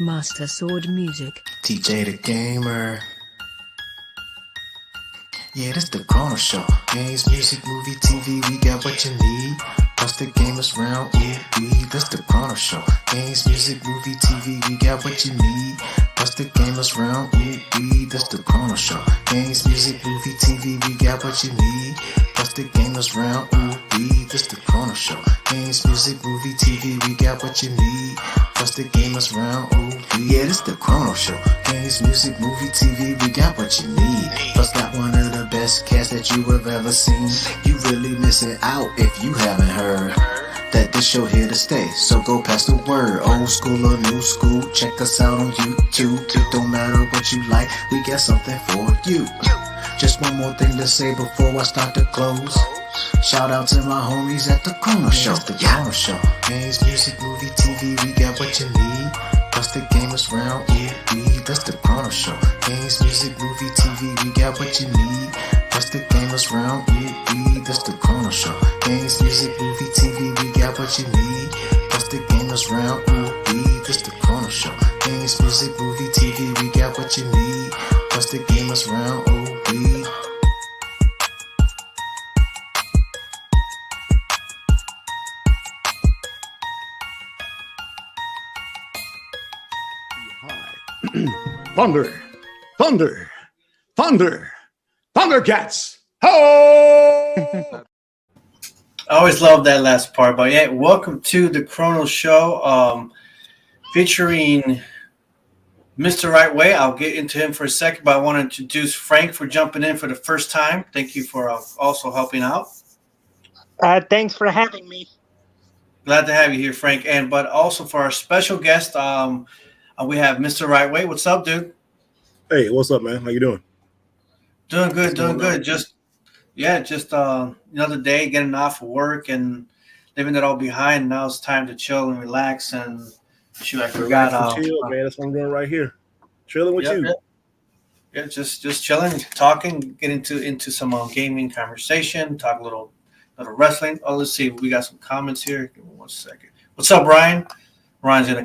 Master Sword Music. TJ the Gamer. Yeah, this the Chrono Show. Games, music, movie, TV, we got what you need. Plus the gamers round, ooh, this the Chrono Show. Games, music, movie, TV, we got what you need. Plus the gamers round, ooh, this the Chrono Show. Games, music, movie, TV, we got what you need. Plus the gamers round, ooh, this the Chrono Show. Games, music, movie, TV, we got what you need. Plus the gamers round, ooh, yeah, this the Chrono Show. Games, music, movie, TV, we got what you need. Plus got one of the best casts that you have ever seen. You really missing out if you haven't heard that this show here to stay. So go pass the word, old school or new school. Check us out on YouTube. It don't matter what you like, we got something for you. Just one more thing to say before I start to close. Shout out to my homies at the Chrono Show. The Chrono Show. Games, music, movie, TV, we got what you need. Plus the gamers round, that's the Chrono Show. Games, music, movie, TV, we got what you need. Plus the gamers round, that's the Chrono Show. Games, music, movie, TV, we got what you need. Plus the gamers round, that's the Chrono Show. Games, music, movie, TV, we got what you need. Plus the gamers round, Thunder, thunder, thunder, Thundercats! Ho! I always love that last part, but yeah, welcome to the Chrono Show, featuring Mr. Wright Way. I'll get into him for a second, but I want to introduce Frank for jumping in for the first time. Thank you for also helping out. Thanks for having me. Glad to have you here, Frank, but also for our special guest, we have Mr. Wright Way. What's up, dude? Hey, what's up, man? How you doing? Doing good, doing good. Just another day getting off of work and leaving it all behind. Now it's time to chill and relax. And shoot, I forgot. Chill, man. That's what I'm doing right here. Chilling with you. Yeah, just chilling, talking, get into some gaming conversation, talk a little wrestling. Oh, let's see. We got some comments here. Give me 1 second. What's up, Brian? Ryan's in the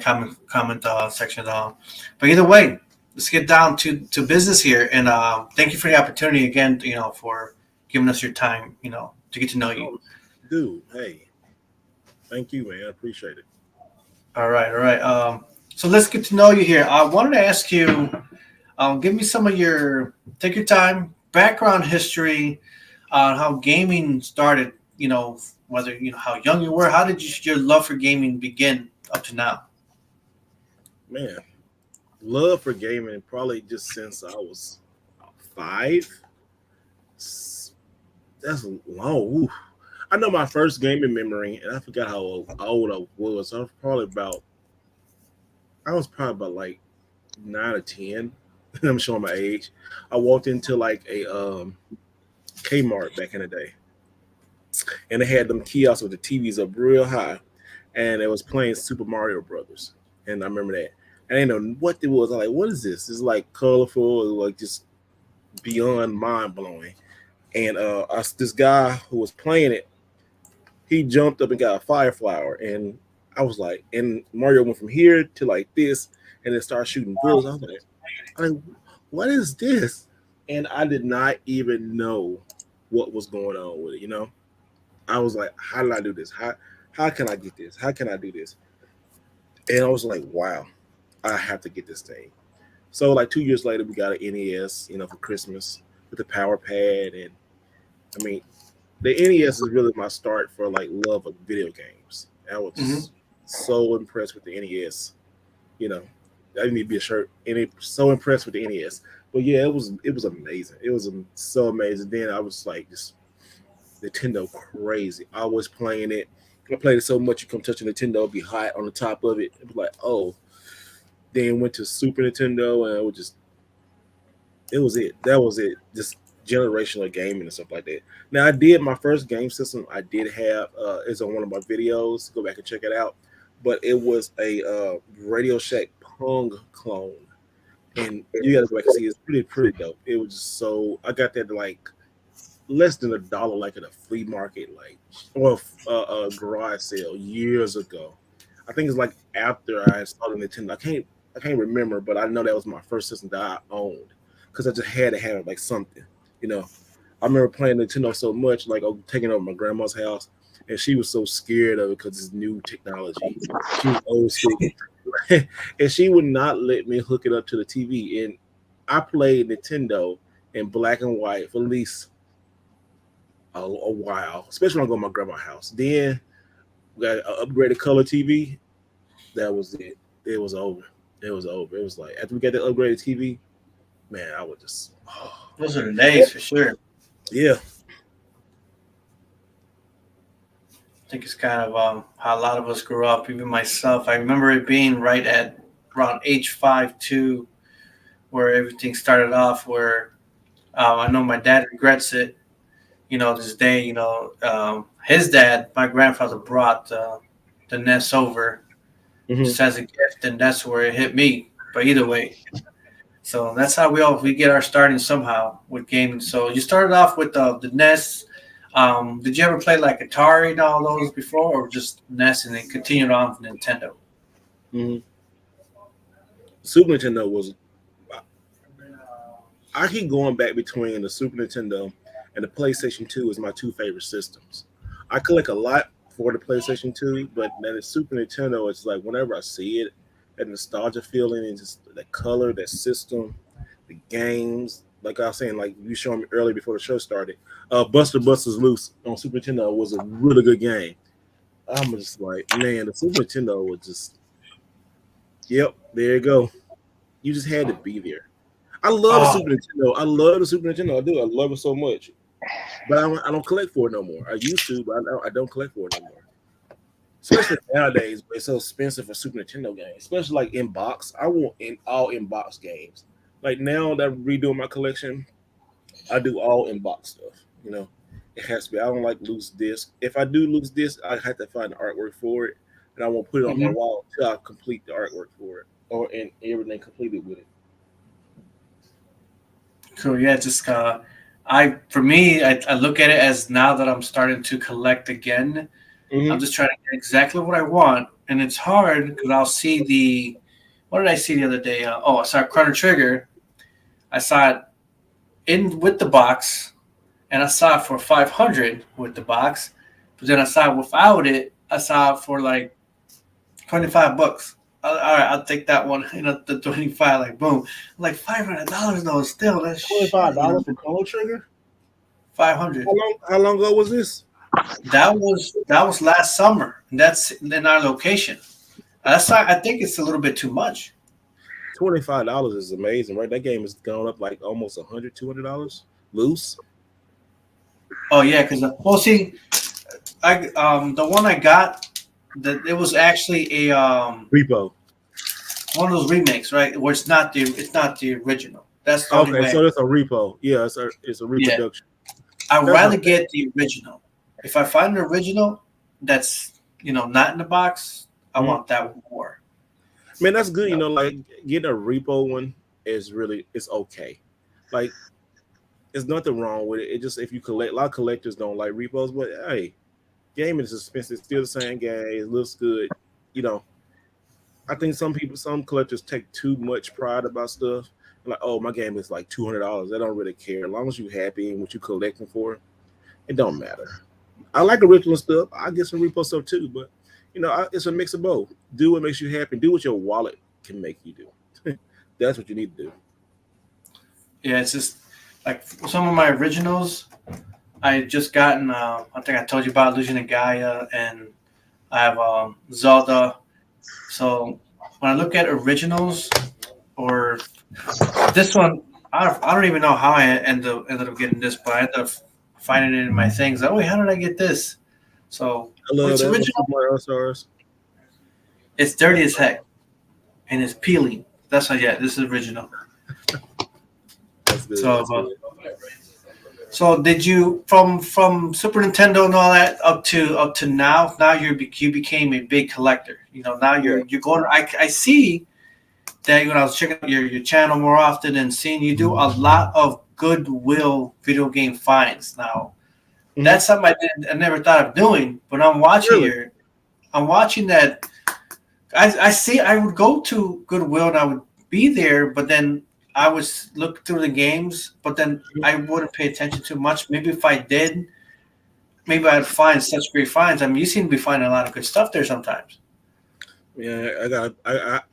comment section. But either way, let's get down to business here. And thank you for the opportunity again, for giving us your time, to get to know you. Dude, hey, thank you, man. I appreciate it. All right. So let's get to know you here. I wanted to ask you, give me some of take your time, background history on how gaming started, whether, how young you were. How did your love for gaming begin up to now? Man, love for gaming probably just since I was 5. That's long. Ooh. I know my first gaming memory, and I forgot how old I was. I was probably about like 9 or 10. I'm showing my age. I walked into like a Kmart back in the day, and they had them kiosks with the TVs up real high, and it was playing Super Mario Brothers. And I remember that. I didn't know what it was. I'm like, what is this? It's like colorful, like just beyond mind blowing. And this guy who was playing it, he jumped up and got a fire flower, and I was like, and Mario went from here to like this, and then started shooting bullets. I was like, what is this? And I did not even know what was going on with it. I was like, how did I do this? How can I get this? How can I do this? And I was like, wow, I have to get this thing. So like 2 years later, we got an NES, for Christmas with the power pad. And I mean, the NES is really my start for like love of video games. I was so impressed with the NES. I need to be a shirt. And so impressed with the NES. But yeah, it was amazing. It was so amazing. Then I was like just Nintendo crazy. I was playing it. I played it so much you come touch a Nintendo, it'd be hot on the top of it. It'd be like, oh. Then went to Super Nintendo, and it was it. That was it. Just generational gaming and stuff like that. Now I did my first game system. I did have it's on one of my videos. Go back and check it out. But it was a Radio Shack Pong clone, and you got to go back and see. It's pretty dope. It was just so I got that like less than $1, like at a flea market, like or a garage sale years ago. I think it's like after I installed Nintendo. I can't remember, but I know that was my first system that I owned because I just had to have like something, you know. I remember playing Nintendo so much, like taking over my grandma's house, and she was so scared of it because it's new technology. She was old school, and she would not let me hook it up to the TV. And I played Nintendo in black and white for at least a while, especially when I go to my grandma's house. Then we got an upgraded color TV. That was it. It was over. It was over. It was like after we got the upgraded TV, man, I would just Those are the days for sure. yeah. I think it's kind of how a lot of us grew up, even myself. I remember it being right at around age 5 too, where everything started off. Where I know my dad regrets it. You know, this day. You know, his dad, my grandfather, brought the NES over just as a gift, and that's where it hit me. But either way, so that's how we get our starting somehow with gaming. So you started off with the NES. Did you ever play like Atari and all those before, or just NES and then continued on with Nintendo? Mm-hmm. Super Nintendo was. I keep going back between the Super Nintendo and the PlayStation 2 is my two favorite systems. I collect a lot for the PlayStation 2, but then the Super Nintendo, it's like whenever I see it, that nostalgia feeling and just the color, that system, the games. Like I was saying, like you showed me earlier before the show started, Buster Busters Loose on Super Nintendo was a really good game. I'm just like, man, the Super Nintendo was just, yep, there you go. You just had to be there. I love the Super Nintendo. I love the Super Nintendo. I do. I love it so much. But I don't collect for it no more. I used to, but I don't collect for it no more. Especially nowadays, but it's so expensive for Super Nintendo games. Especially like in box. I want all in box games. Like now that I'm redoing my collection, I do all in box stuff. You know, it has to be. I don't like loose disc. If I do loose disc, I have to find the artwork for it, and I won't put it on my wall until I complete the artwork for it or and everything completed with it. Cool. Yeah, just for me, I look at it as now that I'm starting to collect again. I'm just trying to get exactly what I want, and it's hard because I'll see what did I see the other day? I saw Chrono Trigger. I saw it in with the box, and I saw it for 500 with the box. But then I saw it without it. I saw it for like $25. All right, I'll take that one. You know, the 25, like boom, like $500 though. Still, that's $25 for Chrono Trigger. 500. How long ago was this? That was last summer. And that's in our location. That's not, I think it's a little bit too much. $25 is amazing, right? That game has gone up like almost $100, $200 loose. Oh yeah, because see, the one I got, it was actually a repo, one of those remakes, right? Where it's not the original. That's the only way. So it's a repo. Yeah, it's a reproduction. Yeah. I'd rather get the original. If I find an original that's not in the box, I want that one more. Man, that's good. You know, like getting a repo one it's okay. Like, there's nothing wrong with it. It just if you collect, a lot of collectors don't like repos, but hey, gaming is expensive. It's still the same game. It looks good. You know, I think some collectors take too much pride about stuff. Like, oh, my game is like $200. They don't really care. As long as you're happy and what you're collecting for, it don't matter. I like original stuff. I get some repo stuff too, but it's a mix of both. Do what makes you happy. Do what your wallet can make you do. That's what you need to do. Yeah, it's just like some of my originals. I just gotten. I think I told you about Illusion of Gaia, and I have Zelda. So when I look at originals, or this one, I don't even know how I ended up getting this, but I ended up finding it in my things. Oh, wait, how did I get this? So it's original. It's dirty as heck, and it's peeling. That's why. Yeah, this is original. That's good. So did you from Super Nintendo and all that up to now? Now you became a big collector. Now you're going. I see that when I was checking out your channel more often and seeing you do a lot of Goodwill video game finds now. That's something I never thought of doing, but I'm watching I'm watching that. I see. I would go to Goodwill and I would be there, but then I would look through the games, but then I wouldn't pay attention too much. Maybe if I did, maybe I'd find such great finds. I mean, you seem to be finding a lot of good stuff there sometimes. Yeah,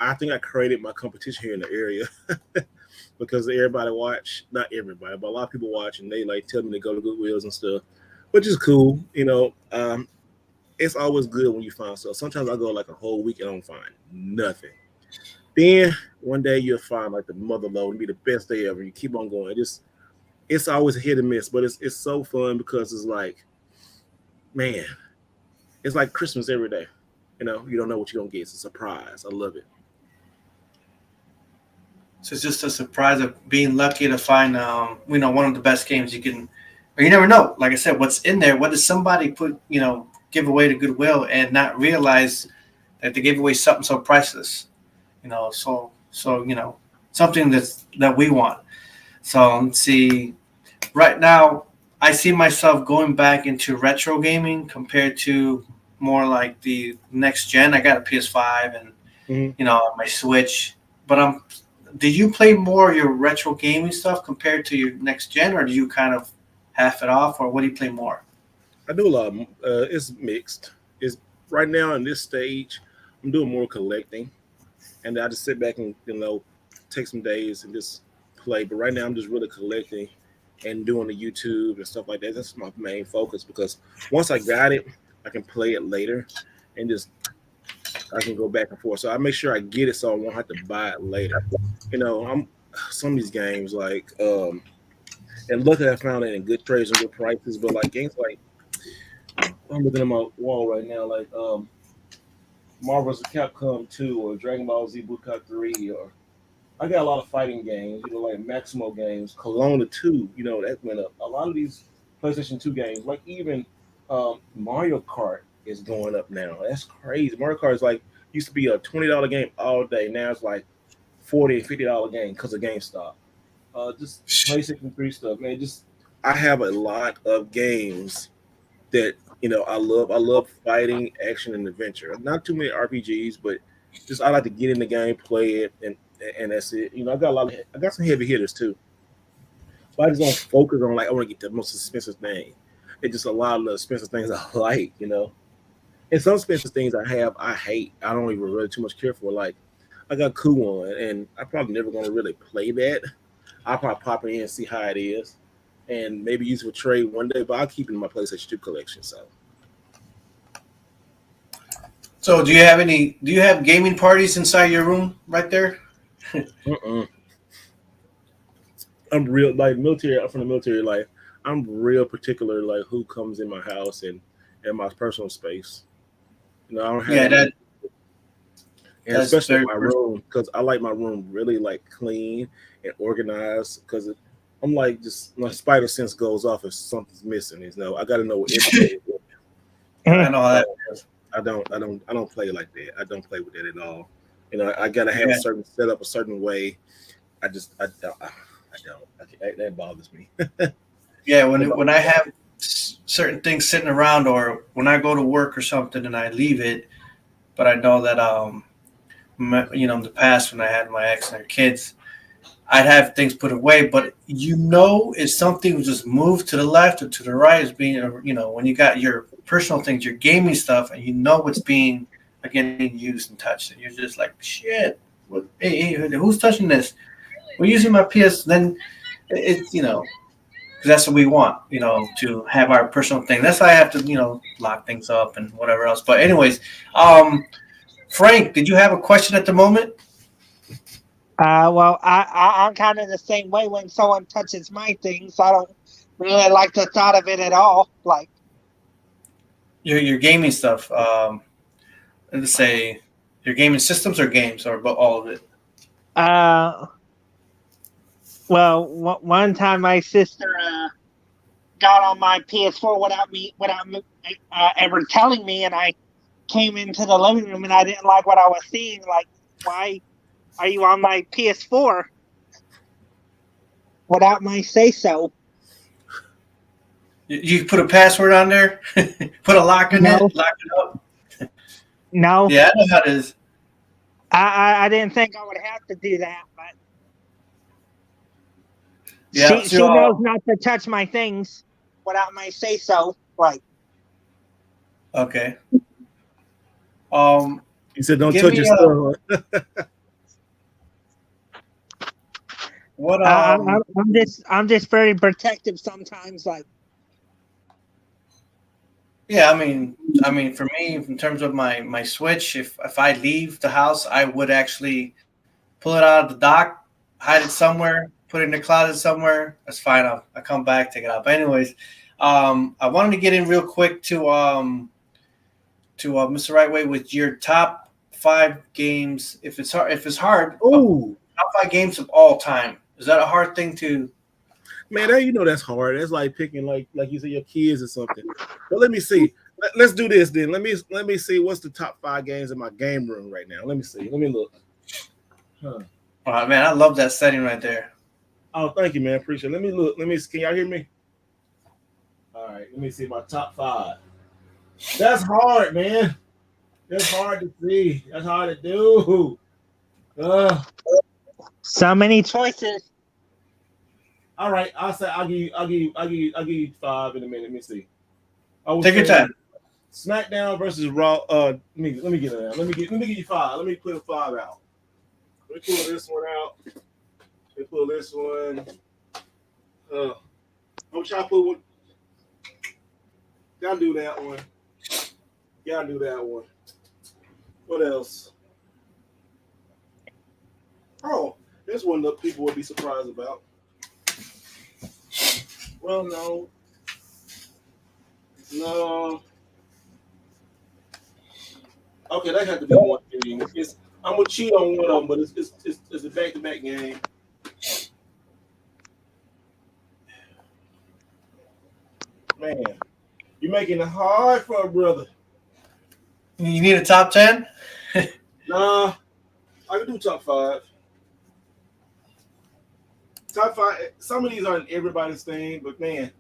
I think I created my competition here in the area because everybody watch, not everybody, but a lot of people watch, and they like tell me to go to Goodwills and stuff, which is cool. It's always good when you find stuff. Sometimes I go like a whole week and I don't find nothing. Then one day you'll find like the mother load and be the best day ever. You keep on going. It's always a hit and miss, but it's so fun because it's like, man, it's like Christmas every day. You don't know what you're gonna get. It's a surprise. I love it. So it's just a surprise of being lucky to find, one of the best games you can, or you never know. Like I said, what's in there? What does somebody put, give away to Goodwill and not realize that they gave away something so priceless? So something that we want. So let's see. Right now, I see myself going back into retro gaming compared to more like the next gen. I got a PS5 and my Switch. But do you play more your retro gaming stuff compared to your next gen, or do you kind of half it off, or what do you play more? I do a lot. It's mixed. It's right now in this stage, I'm doing more collecting, and I just sit back and take some days and just play. But right now, I'm just really collecting and doing the YouTube and stuff like that. That's my main focus because once I got it, I can play it later and I can go back and forth. So I make sure I get it so I won't have to buy it later. Some of these games like and luckily I found it in good trades and good prices. But like games like I'm looking at my wall right now, like Marvel's Capcom 2 or Dragon Ball Z Budokai 3, or I got a lot of fighting games, like Maximo games, Kelowna 2, that went up. A lot of these PlayStation 2 games, like even Mario Kart is going up now. That's crazy. Mario Kart is like used to be a $20 game all day. Now it's like $40 and $50 game because of GameStop. Just PlayStation 3 stuff, man. I have a lot of games that I love. I love fighting, action, and adventure. Not too many RPGs, but just I like to get in the game, play it, and that's it. I got some heavy hitters too. But I just don't focus on I want to get the most expensive thing. It's just a lot of the expensive things I like, And some expensive things I hate. I don't even really too much care for. Like I got Kuon, and I'm probably never going to really play that. I'll probably pop it in and see how it is, and maybe use it for trade one day. But I'll keep it in my PlayStation 2 collection. So do you have gaming parties inside your room right there? I'm real military. I'm from the military. I'm real particular who comes in my house and my personal space. I don't have and especially my room, because I like my room really clean and organized, because I'm just my spider sense goes off if something's missing. I got to know what everything is. I know that. I don't play like that. I don't play with that at all. I gotta have a certain setup a certain way. I don't. That bothers me. Yeah, when I have certain things sitting around, or when I go to work or something and I leave it, but I know that in the past when I had my ex and her kids, I'd have things put away, but if something was just moved to the left or to the right, is being when you got your personal things, your gaming stuff, and it's being again used and touched, and you're just like, shit, hey, who's touching this? We're using my PS. Then it's because that's what we want, to have our personal thing. That's why I have to lock things up and whatever else. But anyways, Frank, did you have a question at the moment? Well, I'm kind of the same way when someone touches my things. I don't really like the thought of it at all. Like your gaming stuff. Let's say your gaming systems or games, or all of it. Well, one time my sister got on my PS4 without ever telling me, and I came into the living room and I didn't like what I was seeing. Like, why are you on my PS4 without my say so? You put a password on there, put a lock in it, lock it up. No. Yeah, I know how it is. I didn't think I would have to do that, but Yeah. she knows not to touch my things without my say so. Like, Okay. He said, "Don't Give touch me your stuff." what I'm just very protective sometimes. Like, Yeah, I mean, for me, in terms of my Switch, if I leave the house, I would actually pull it out of the dock, hide it somewhere, put it in the closet somewhere. That's fine. I come back, take it out. But anyways, I wanted to get in real quick to Mr. Wright Way with your top 5 games. If it's hard, Oh, top 5 games of all time. Is that a hard thing to? man, that's hard. That's like picking like you said your kids or something. But let me see. Let's do this then. Let me see what's the top 5 games in my game room right now. Let me see. Let me look. Huh. Oh, man, I love that setting right there. Oh, thank you, man. Appreciate it. Let me look. Let me. Can y'all hear me? All right. Let me see my top 5. That's hard, man. That's hard to see. That's hard to do. so many choices. All right. I'll give you 5 in a minute. Let me see. Take your time. SmackDown versus Raw. Let me get it out. Let me give you 5. Let me put a 5 out. Let me pull this one out. Let me pull this one. I'm trying to put one. Gotta do that one. Gotta do that one. What else? Oh, this one that people would be surprised about. Well, no. Okay, that had to be one game. I'm gonna cheat on one of them, but it's a back-to-back game. Man, you're making it hard for a brother. You need a top 10? Nah, I can do top 5. Top 5. Some of these aren't everybody's thing, but man,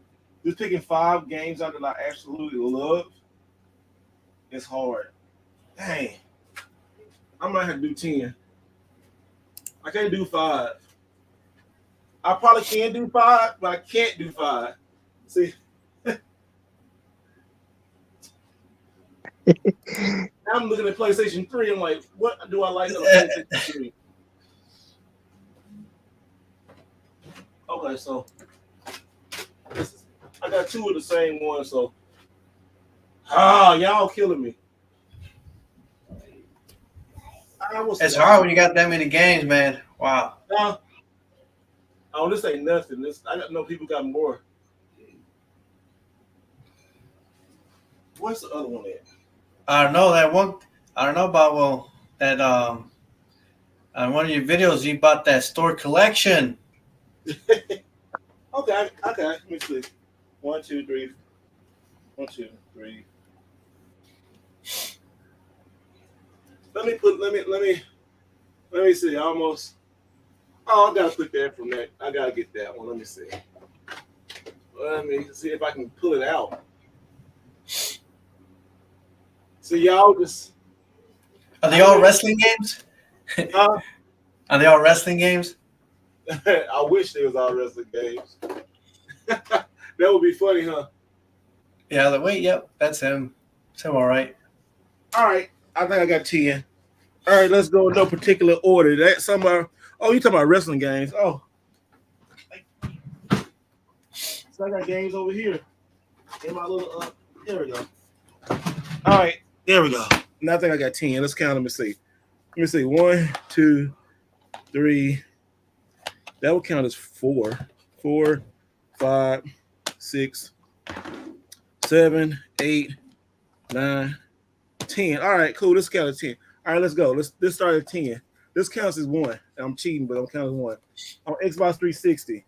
just picking 5 games out that I absolutely love, it's hard. Dang, I might have to do 10. I can't do 5. I probably can do 5, but I can't do 5. See, I'm looking at PlayStation 3. I'm like, what do I like on PlayStation 3? Okay, so I got 2 of the same one. So, y'all killing me. It's hard when you got that many games, man. Wow. Oh, this ain't nothing. I know people got more. What's the other one at? I don't know that one. I don't know about that on one of your videos you bought that store collection. Okay. Let me see. 1, 2, 3. 1, 2, 3. Let me see. Almost. Oh, I gotta put that from that. I gotta get that one. Let me see. Let me see if I can pull it out. So y'all just. Are they all wrestling games? Are they all wrestling games? I wish they was all wrestling games. That would be funny, huh? Yeah. Wait. Yep. That's him. It's him. All right. All right. I think I got 10. All right. Let's go in no particular order. That some are. Oh, you talking about wrestling games? Oh. So I got games over here in my little. There we go. All right. There we go. Now I think I got 10. Let's count them and see. Let me see. 1, 2, 3. That would count as 4. 4, 5, 6, 7, 8, 9, 10. All right, cool. Let's count as 10. All right, let's go. Let's start at 10. This counts as 1. I'm cheating, but I'm counting 1. On Xbox 360,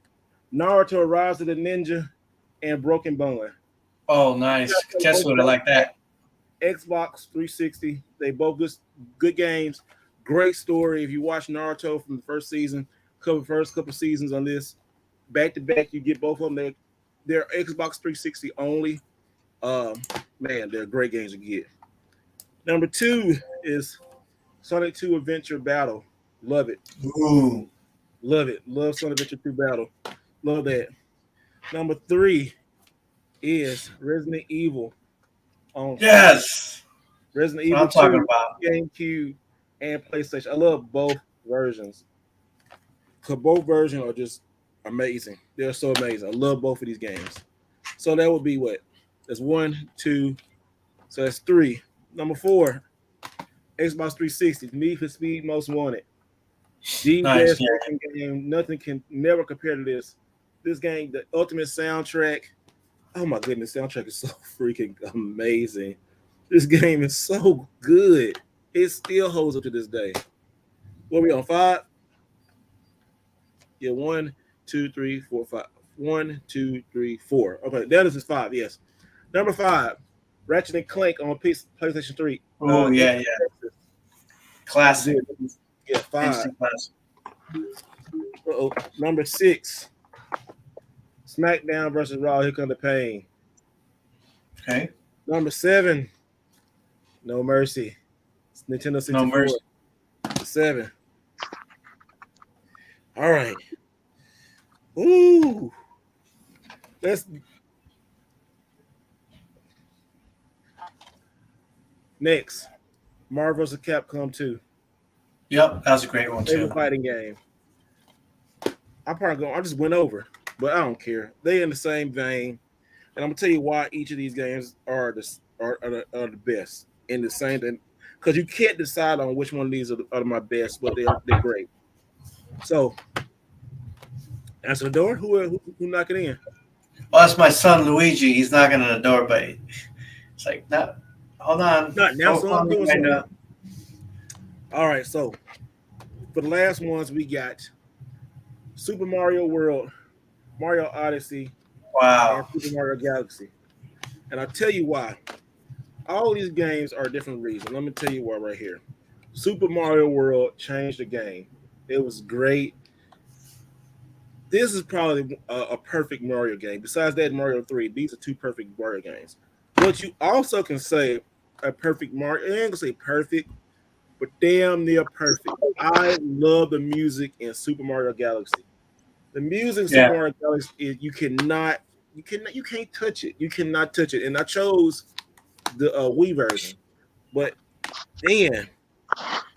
Naruto Rise of the Ninja and Broken Bone. Oh, nice. KOTETSU, I like that. Xbox 360. They both good games. Great story. If you watch Naruto from the first season, first couple seasons on this, back to back, you get both of them. They're Xbox 360 only. Man, they're great games to get. Number 2 is Sonic 2 Adventure Battle. Love it. Ooh. Love it. Love Sonic Adventure 2 Battle. Love that. Number 3 is Resident Evil on Yes. Resident That's what Evil I'm talking 2, about. GameCube, and PlayStation. I love both versions. Cause both versions are just amazing. They're so amazing. I love both of these games. So that would be what? That's 1, 2. So that's 3. Number 4, Xbox 360, Need for Speed Most Wanted. The Nice. best Yeah. racing game. Nothing can never compare to this. This game, the ultimate soundtrack. Oh my goodness, soundtrack is so freaking amazing. This game is so good. It still holds up to this day. What are we on 5? Yeah, 1, 2, 3, 4, 5. 1, 2, 3, 4. Okay, that is 5. Yes. Number 5, Ratchet and Clank on PlayStation 3. Oh yeah, yeah. Classic. Yeah, 5. Instant classic. Uh-oh. Number 6, SmackDown versus Raw. Here Come the Pain. Okay. Number 7, No Mercy. It's Nintendo 64. No Mercy. 7. All right. Ooh. Let's next. Marvel vs. Capcom 2. Yep, that was a great one too. Favorite fighting game. I just went over, but I don't care. They in the same vein, and I'm gonna tell you why each of these games are the best in the same thing. Because you can't decide on which one of these are my best, but they're great. So, answer the door. Who knocking in? Oh, that's my son Luigi. He's knocking on the door, but it's like, no, hold on. Not now, son. I'm doing Right something. now. All right, so for the last ones, we got Super Mario World, Mario Odyssey, Wow. and Super Mario Galaxy. And I'll tell you why. All these games are different reasons. Let me tell you why right here. Super Mario World changed the game. It was great. This is probably a perfect Mario game. Besides that, Mario 3, these are 2 perfect Mario games. But you also can say a perfect Mario. I ain't gonna say perfect, but damn near perfect. I love the music in Super Mario Galaxy. The music in Super Mario Galaxy is you can't touch it. You cannot touch it. And I chose the Wii version, but then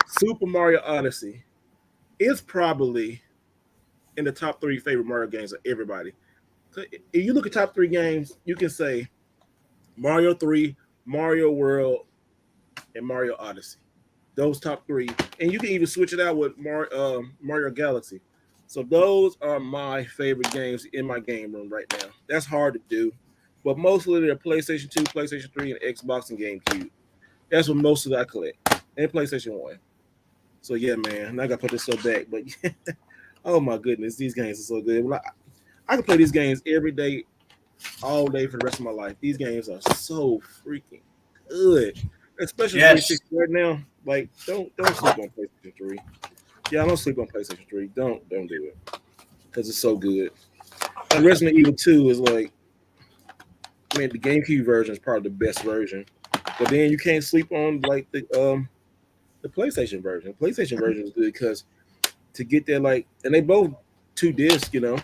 Super Mario Odyssey is probably in the top 3 favorite Mario games of everybody. If you look at top 3 games, you can say Mario 3, Mario World, and Mario Odyssey. Those top 3, and you can even switch it out with Mario Galaxy. So those are my favorite games in my game room right now. That's hard to do, but mostly they're PlayStation 2, PlayStation 3, and Xbox and GameCube. That's what most of that I collect, and PlayStation 1. So yeah, man, I gotta put this so back, but oh my goodness, these games are so good. Well, I can play these games every day, all day for the rest of my life. These games are so freaking good, especially right now. Like, don't sleep on PlayStation 3. Yeah, I don't sleep on PlayStation 3. Don't do it because it's so good. And Resident Evil 2 is like, man, the GameCube version is probably the best version. But then you can't sleep on like the PlayStation version. The PlayStation version is good because to get there, like, and they both 2 discs, you know.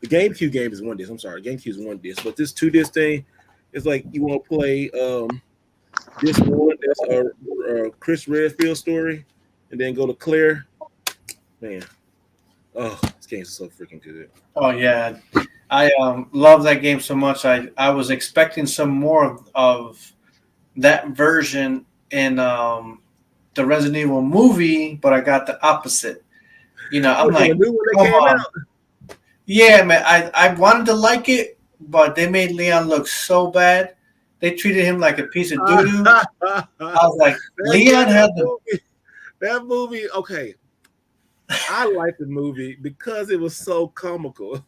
The GameCube game is 1 disc. I'm sorry, GameCube is 1 disc, but this 2 disc thing is like you want to play this one that's a Chris Redfield story, and then go to Claire. Man, oh, this game is so freaking good. Oh yeah, I love that game so much. I was expecting some more of that version in the Resident Evil movie, but I got the opposite. You know, I'm like, come on. Yeah, man, I wanted to like it, but they made Leon look so bad. They treated him like a piece of doo-doo. I was like, Leon had that movie. Okay, I liked the movie because it was so comical.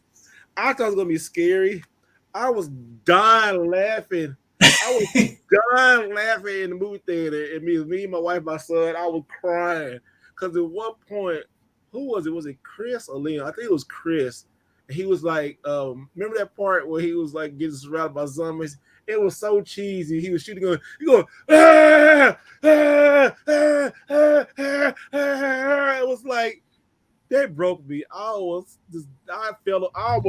I thought it was gonna be scary. I was dying laughing. I was dying laughing in the movie theater. And me, my wife, my son, I was crying because at one point, who was it? Was it Chris or Leon? I think it was Chris. And he was like, remember that part where he was like getting surrounded by zombies? It was so cheesy. He was shooting, going, ah, ah, ah, ah, ah, ah. It was like that broke me. I almost fell off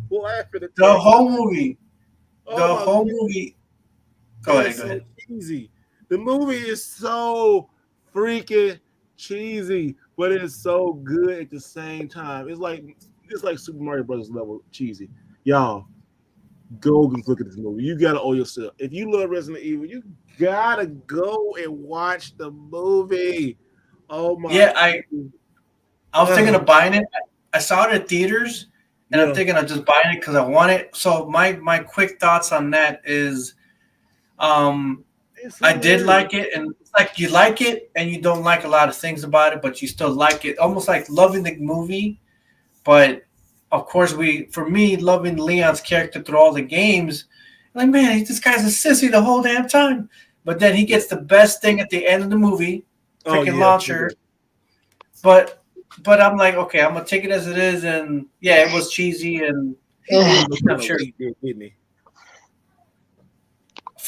laughing at The that. whole movie. Oh The my whole god, movie. it Go is ahead. Go so ahead. cheesy. The movie is so freaking cheesy, but it is so good at the same time. It's like Super Mario Brothers level cheesy. Y'all, go look at this movie. You gotta owe yourself. If you love Resident Evil, you gotta go and watch the movie. Oh my Yeah, I was thinking of buying it. I saw it at theaters, and I'm yeah. thinking of just buying it because I want it. So my quick thoughts on that is, It's I did hilarious. like it, and it's like you like it and you don't like a lot of things about it, but you still like it. Almost like loving the movie, but of course for me, loving Leon's character through all the games, like man, this guy's a sissy the whole damn time. But then he Yeah. gets the best thing at the end of the movie, Oh freaking yeah. launcher. But I'm like, okay, I'm gonna take it as it is, and yeah, it was cheesy, and He did look I'm kind of sure. weak, didn't he?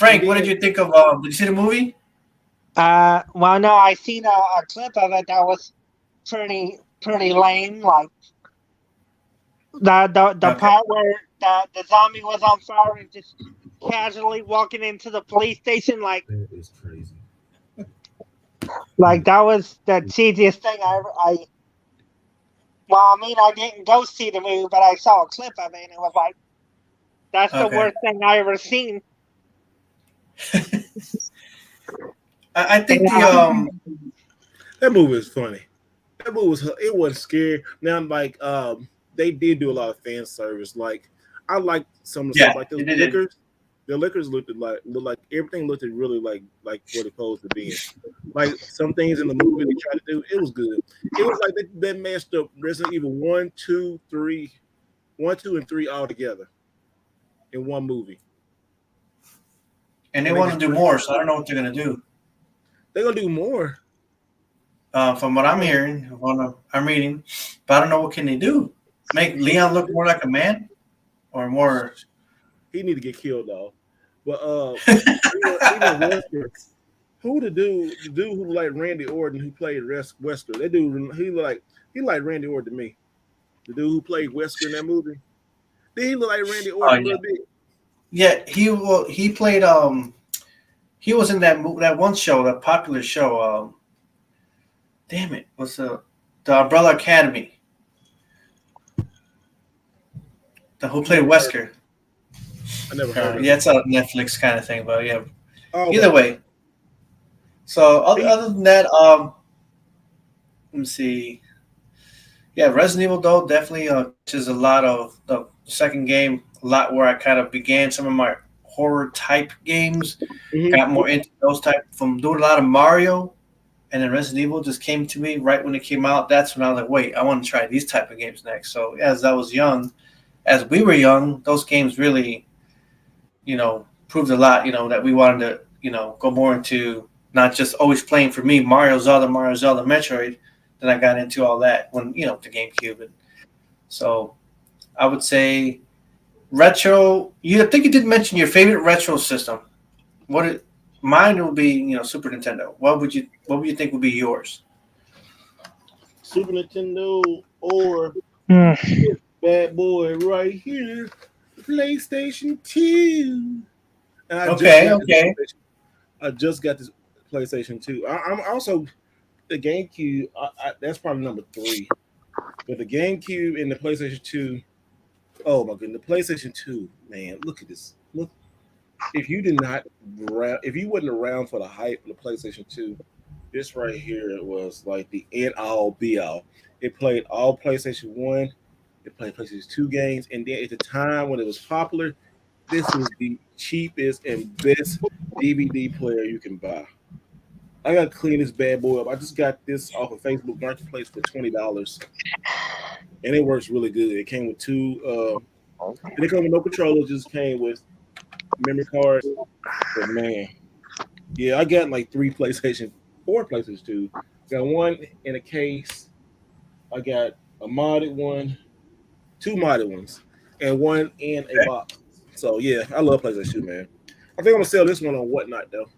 And Frank, what then did you think of? Did you see the movie? Well, no, I seen a clip of it that was pretty lame. Like the Okay. part where the zombie was on fire and just casually walking into the police station, that is crazy. like that was the cheesiest thing I ever. Well, I mean, I didn't go see the movie, but I saw a clip of it, and it was like that's the Okay. worst thing I ever seen. I think the Yeah. That movie is funny. That movie was scary. Now like they did do a lot of fan service. Like I like some of the yeah, stuff like you those did it. liquors. The liquors looked like everything looked really like what it's supposed to be. Like some things in the movie they tried to do, it was good. It was like they messed up Resident Evil 1, 2, 3, 1, 2, and 3 all together in one movie. And they And they want to just do more, so I don't know what they're gonna do. they're gonna do more. From what I'm hearing, I'm reading, but I don't know what can they do. Make Leon look more like a man, or more. He need to get killed though. But even Wesker, who the dude who like Randy Orton who played Wesker? That dude he like Randy Orton to me. The dude who played Wesker in that movie. Did he look like Randy Oh Orton a yeah, little bit? yeah. He played. He was in that one show, that popular show. Damn it, what's the Umbrella Academy? The who played Wesker? I never heard of Yeah, him. it's a Netflix kind of thing, but yeah. Oh, Either okay. way. So He, other than that, let me see. Yeah, Resident Evil though definitely is a lot of the second game, a lot where I kind of began some of my horror type games, mhm. got more into those type from doing a lot of Mario, and then Resident Evil just came to me right when it came out. That's when I was like, wait, I want to try these type of games next. So as I was young, as we were young, those games really, proved a lot. That we wanted to, go more into not just always playing for me Mario, Zelda, Metroid. Then I got into all that when the GameCube, and so I would say retro. I think you did mention your favorite retro system. Mine would be Super Nintendo. What would you think would be yours? Super Nintendo or Hmm. this bad boy right here, PlayStation 2. And Okay, okay. I just got this PlayStation 2. I'm also the GameCube. That's probably number 3. But the GameCube and the PlayStation 2. Oh my goodness, the PlayStation 2, man, look at this. Look, if you wasn't around for the hype of the PlayStation 2, this right here was like the end all be all. It played all PlayStation 1, it played PlayStation 2 games, and then at the time when it was popular, this was the cheapest and best DVD player you can buy. I gotta clean this bad boy up. I just got this off of Facebook Marketplace for $20, and it works really good. It came with two. It didn't come with no controller. Just came with memory cards. But man, yeah, I got like 4 PlayStation 2. Got one in a case. I got a modded one, 2 modded ones, and one in a box. So yeah, I love PlayStation 2, man. I think I'm gonna sell this one on Whatnot though.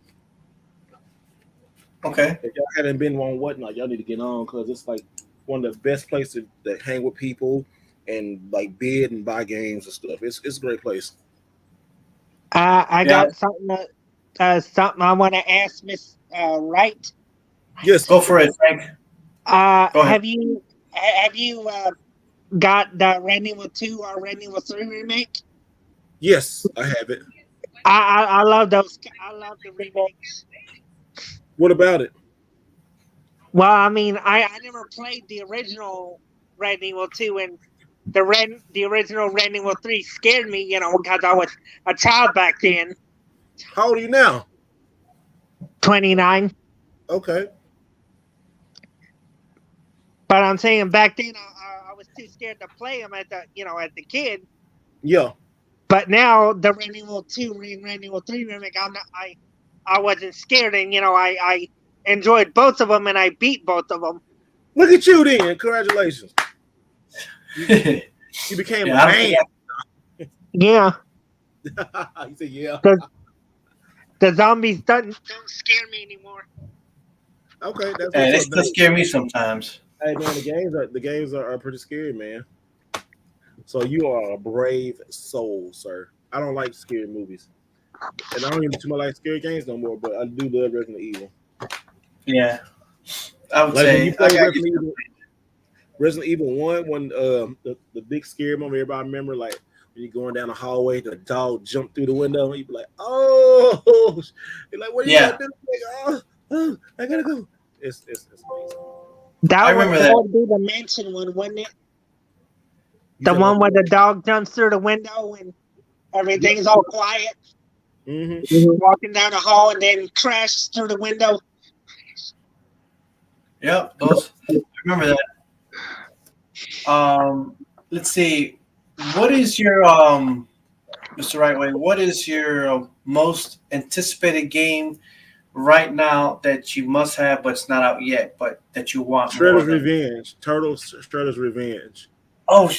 Okay. If y'all haven't been on Whatnot, y'all need to get on because it's like one of the best places to hang with people and like bid and buy games and stuff. It's a great place. I Yeah. got something I want to ask Miss Wright. Yes, Go for it, Frank. Go ahead. Have you got the Resident Evil 2 or Resident Evil 3 remake? yes, I have it. I love those. I love the remakes. What about it? Well, I mean, I never played the original Resident Evil 2, and the original Resident Evil 3 scared me, because I was a child back then. How old are you now? 29. Okay. But I'm saying back then I was too scared to play them as the kid. Yeah. But now the Resident Evil 2 and Resident Evil 3 remake, I wasn't scared, and I enjoyed both of them, and I beat both of them. Look at you then. Congratulations. You became a man. Yeah. You said yeah. The zombies don't scare me anymore. Okay, that's Hey, they what's up, still man. scare me sometimes. Hey man, the games are pretty scary, man. So you are a brave soul, sir. I don't like scary movies, and I don't even too much like scary games no more. But I do love Resident Evil. Yeah, I would Like when say you play Resident Evil 1, when the big scary moment everybody remember, like when you're going down the hallway, the dog jumped through the window, and you be like, oh, you're like, what are you gonna do? Like, oh, I gotta go. It's amazing. I remember that. would be the mansion one, wouldn't it? The one where the dog jumps through the window and everything's all quiet. Mm-hmm. Walking down the hall and then crashes through the window. Yep, those. I remember that. Let's see. What is your Mr. Wright Way? What is your most anticipated game right now that you must have, but it's not out yet, but that you want? Shredder's Revenge. Shredder's Revenge. Oh,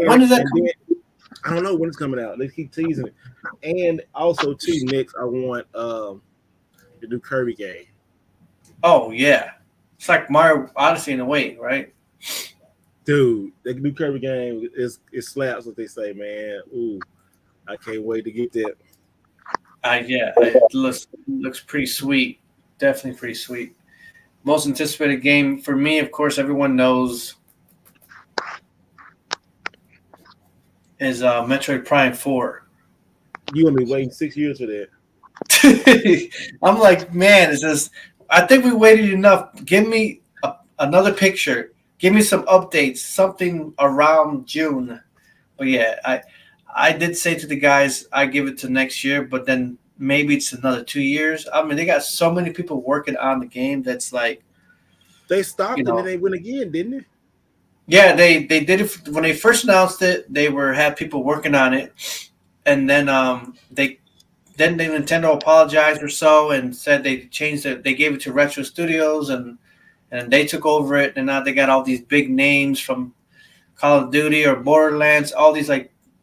when does that come? I don't know when it's coming out. They keep teasing it. And also, too, next, I want the new Kirby game. Oh, yeah. It's like Mario Odyssey in a way, right? Dude, the new Kirby game it slaps, what they say, man. Ooh, I can't wait to get that. Yeah, it looks pretty sweet. Definitely pretty sweet. Most anticipated game for me, of course, everyone knows is Metroid Prime 4. You gonna be waiting 6 years for that? I'm like, man, it's just. I think we waited enough. Give me another picture. Give me some updates. Something around June. But yeah, I did say to the guys, I give it to next year. But then maybe it's another 2 years. I mean, they got so many people working on the game. That's like they stopped and then they went again, didn't they? Yeah, they did it when they first announced it. They had people working on it, and then the Nintendo apologized or so and said they changed it. They gave it to Retro Studios and they took over it, and now they got all these big names from Call of Duty or Borderlands. All these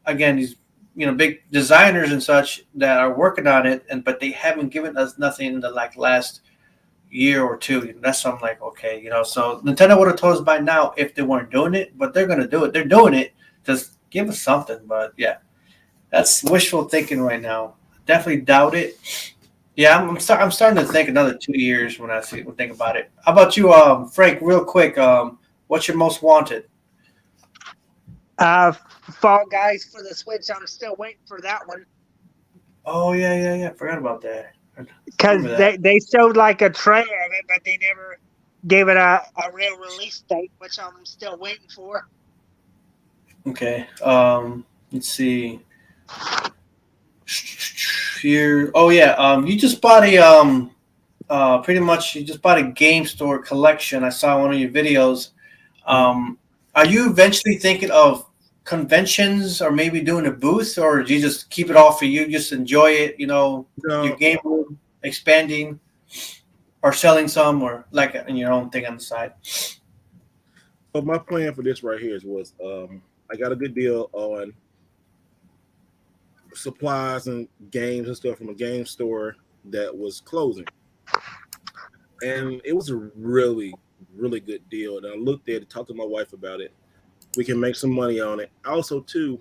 these big designers and such that are working on it, but they haven't given us nothing in the last year or two. That's why I'm like, okay, so Nintendo would have told us by now if they weren't doing it, but they're gonna do it. They're doing it. Just give us something. But yeah, that's wishful thinking right now. Definitely doubt it. Yeah, I'm starting to think another 2 years when think about it. How about you, Frank? Real quick, what's your most wanted? Fall Guys for the Switch. I'm still waiting for that one. Oh yeah. Forgot about that. Because they showed like a trailer of it, but they never gave it a real release date, which I'm still waiting for. Okay. Let's see. Here. Oh yeah. You just bought pretty much you just bought a game store collection. I saw one of your videos. Are you eventually thinking of conventions or maybe doing a booth, or do you just keep it all for you? Just enjoy it, your game room expanding or selling some or in your own thing on the side? So my plan for this right here was I got a good deal on supplies and games and stuff from a game store that was closing, and it was a really, really good deal. And I looked at it, talked to my wife about it. We can make some money on it. Also, too,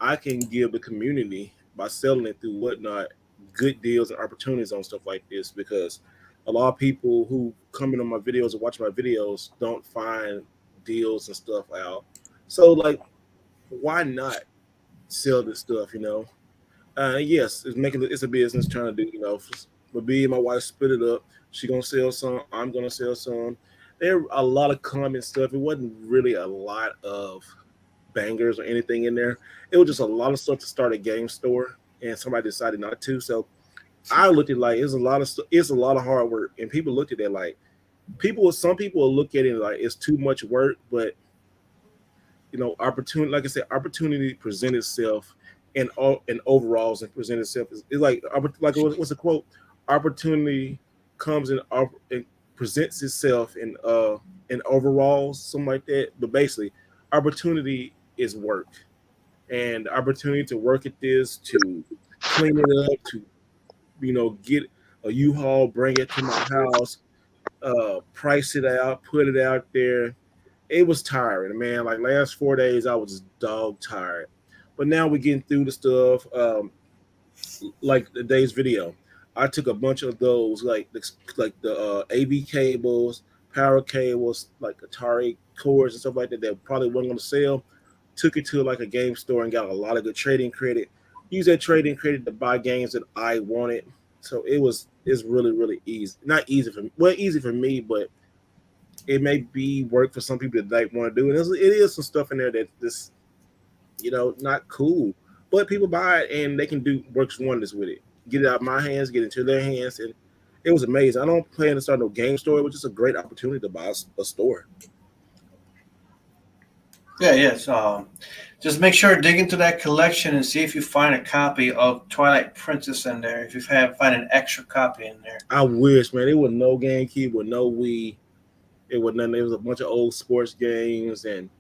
I can give the community by selling it through whatnot good deals and opportunities on stuff like this because a lot of people who come in on my videos or watch my videos don't find deals and stuff out. So, like, why not sell this stuff? Yes, it's a business trying to do. But me and my wife split it up. She gonna sell some. I'm gonna sell some. There are a lot of common stuff. It wasn't really a lot of bangers or anything in there. It was just a lot of stuff to start a game store, and somebody decided not to. So I looked at it like it's a lot of it's a lot of hard work, and people looked at it like some people will look at it like it's too much work, but opportunity, like I said, opportunity present itself in overalls and present itself is like what's the quote? Opportunity comes and presents itself in overalls, something like that. But basically, opportunity is work, and the opportunity to work at this, to clean it up, to get a U-Haul, bring it to my house, price it out, put it out there. It was tiring, man. Like last 4 days, I was just dog tired. But now we're getting through the stuff. Like the day's video, I took a bunch of those, like the AV cables, power cables, like Atari cords and stuff like that that probably wasn't going to sell. Took it to like a game store and got a lot of good trading credit. Used that trading credit to buy games that I wanted. So it's really, really easy. Not easy for me. Well, easy for me, but it may be work for some people that they want to do. And it is some stuff in there that just not cool. But people buy it and they can do works wonders with it. Get it out of my hands, get it into their hands, and it was amazing. I don't plan to start no game store, which is a great opportunity to buy a store. Yeah, yes. Just make sure to dig into that collection and see if you find a copy of Twilight Princess in there. If you find an extra copy in there. I wish, man. It was no GameCube, with no Wii. It was nothing. It was a bunch of old sports games and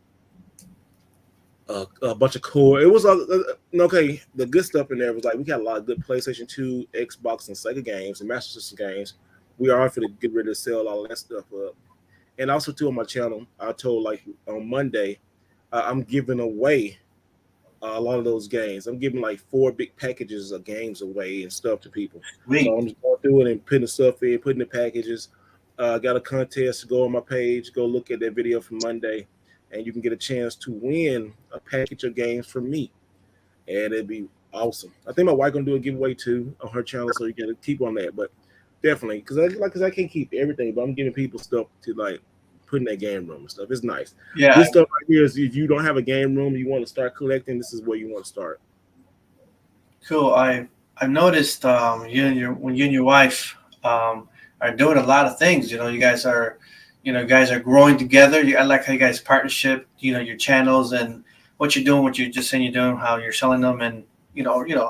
a bunch of core. It was okay. The good stuff in there was like we got a lot of good PlayStation 2, Xbox, and Sega games and Master System games. We are for to get ready to sell all that stuff up. And also too on my channel, I told like on Monday, I'm giving away a lot of those games. I'm giving like 4 big packages of games away and stuff to people. Sweet. So I'm just going through it and putting the stuff in, putting the packages. Got a contest. Go on my page. Go look at that video from Monday, and you can get a chance to win a package of games from me, and it'd be awesome. I think my wife gonna do a giveaway too on her channel, so you gotta keep on that. But definitely, because I can't keep everything, but I'm giving people stuff to like put in their game room and stuff. It's nice. Yeah. This stuff right here is if you don't have a game room, you want to start collecting. This is where you want to start. Cool. I've noticed when you and your wife are doing a lot of things. You guys are growing together. I like how you guys partnership. Your channels and what you're doing, what you're just saying you're doing, how you're selling them, and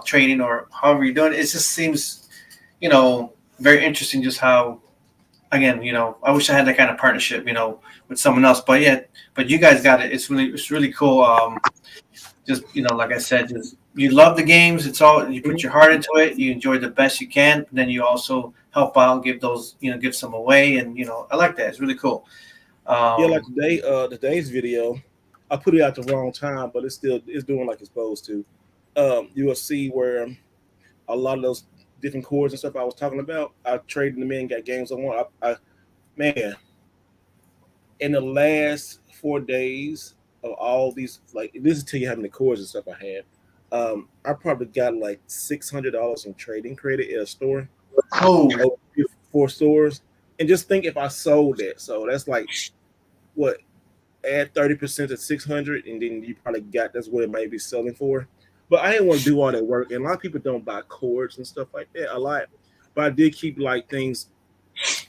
trading or however you're doing it. It just seems very interesting. Just how again I wish I had that kind of partnership with someone else. But you guys got it. It's really cool. Just like I said, just you love the games. It's all you put your heart into it. You enjoy the best you can. And then you also help out, give those give some away, and I like that. It's really cool. Like today's video, I put it out the wrong time, but it's doing like it's supposed to. You will see where a lot of those different chords and stuff I was talking about, I traded them in, got games I want. Man, in the last 4 days of all these, like this is tell you how many chords and stuff I had. I probably got like $600 in trading credit at a store. Oh, 4 stores, and just think if I sold that, so that's like what, add 30% to 600, and then you probably got that's what it may be selling for. But I didn't want to do all that work, and a lot of people don't buy cords and stuff like that a lot. But I did keep like things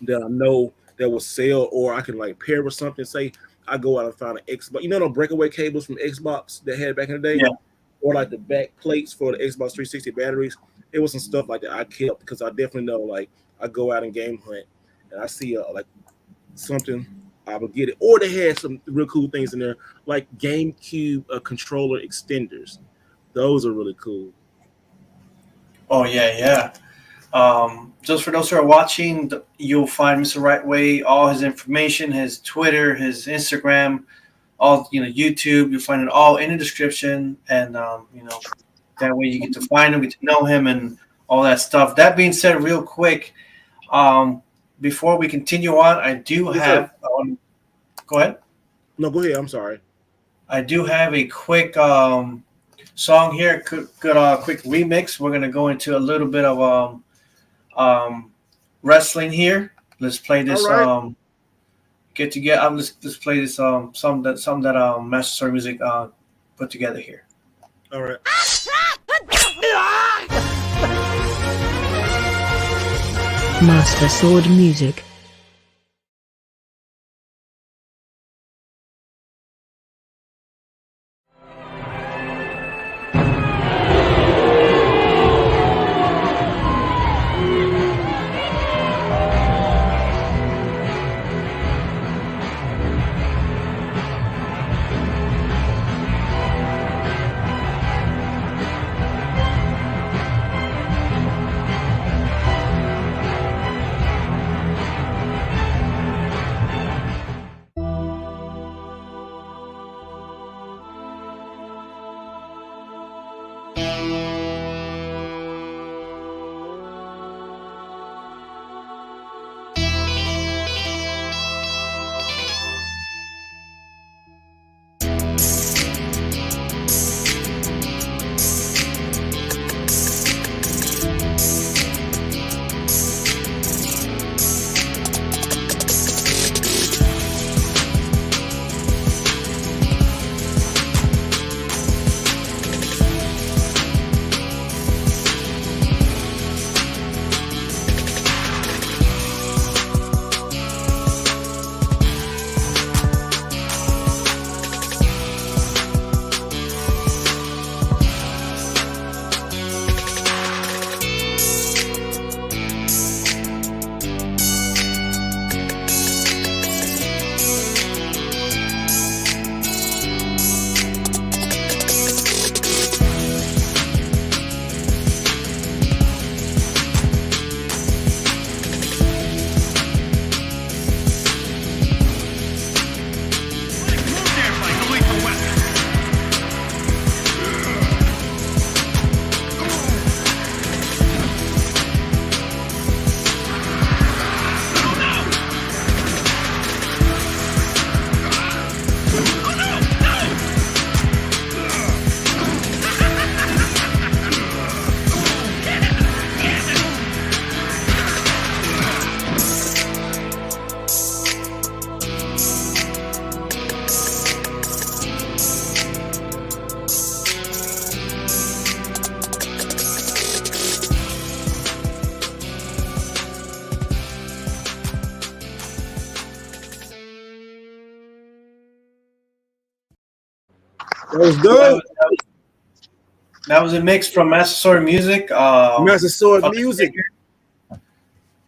that I know that will sell, or I can like pair with something. Say I go out and find an Xbox, the breakaway cables from Xbox that had back in the day, yeah. or like the back plates for the Xbox 360 batteries. It was some stuff like that I kept because I definitely know like I go out and game hunt and I see like something, I will get it. Or they had some real cool things in there like GameCube controller extenders. Those are really cool. Oh yeah, yeah. Just for those who are watching, you'll find Mr. Wright Way, all his information, his Twitter, his Instagram, all YouTube. You'll find it all in the description, and that way you get to find him, get to know him, and all that stuff. That being said, real quick, before we continue on, I do have. Go ahead. No, go ahead. I'm sorry. I do have a quick song here, good quick remix. We're gonna go into a little bit of wrestling here. Let's play this. Right. Get together. Let's play this. Some that MasterSword Music put together here. All right. MasterSword Music. That was good. That was a mix from MasterSword Music. MasterSword Music.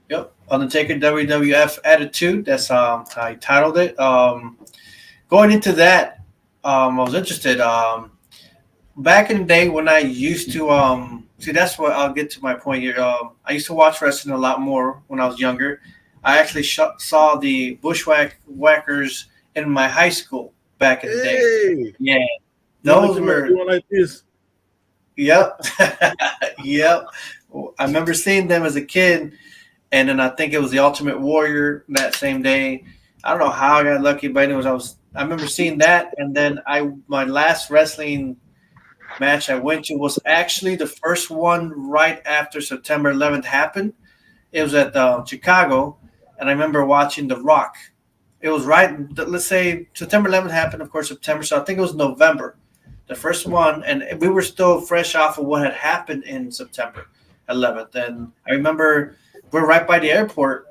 Yep, Undertaker WWF Attitude. That's how I titled it. Going into that, I was interested. Back in the day when I used to see, that's what I'll get to my point here. I used to watch wrestling a lot more when I was younger. I actually saw the Bushwhackers in my high school back in the day. Yeah, those were doing like this. Yep, yep. I remember seeing them as a kid, and then I think it was the Ultimate Warrior that same day. I don't know how I got lucky, but anyways, I remember seeing that, and then my last wrestling match I went to was actually the first one right after September 11th happened. It was at Chicago, and I remember watching The Rock. It was right, let's say September 11th happened, of course, September, so I think it was November, the first one, and we were still fresh off of what had happened in September 11th. And I remember we're right by the airport,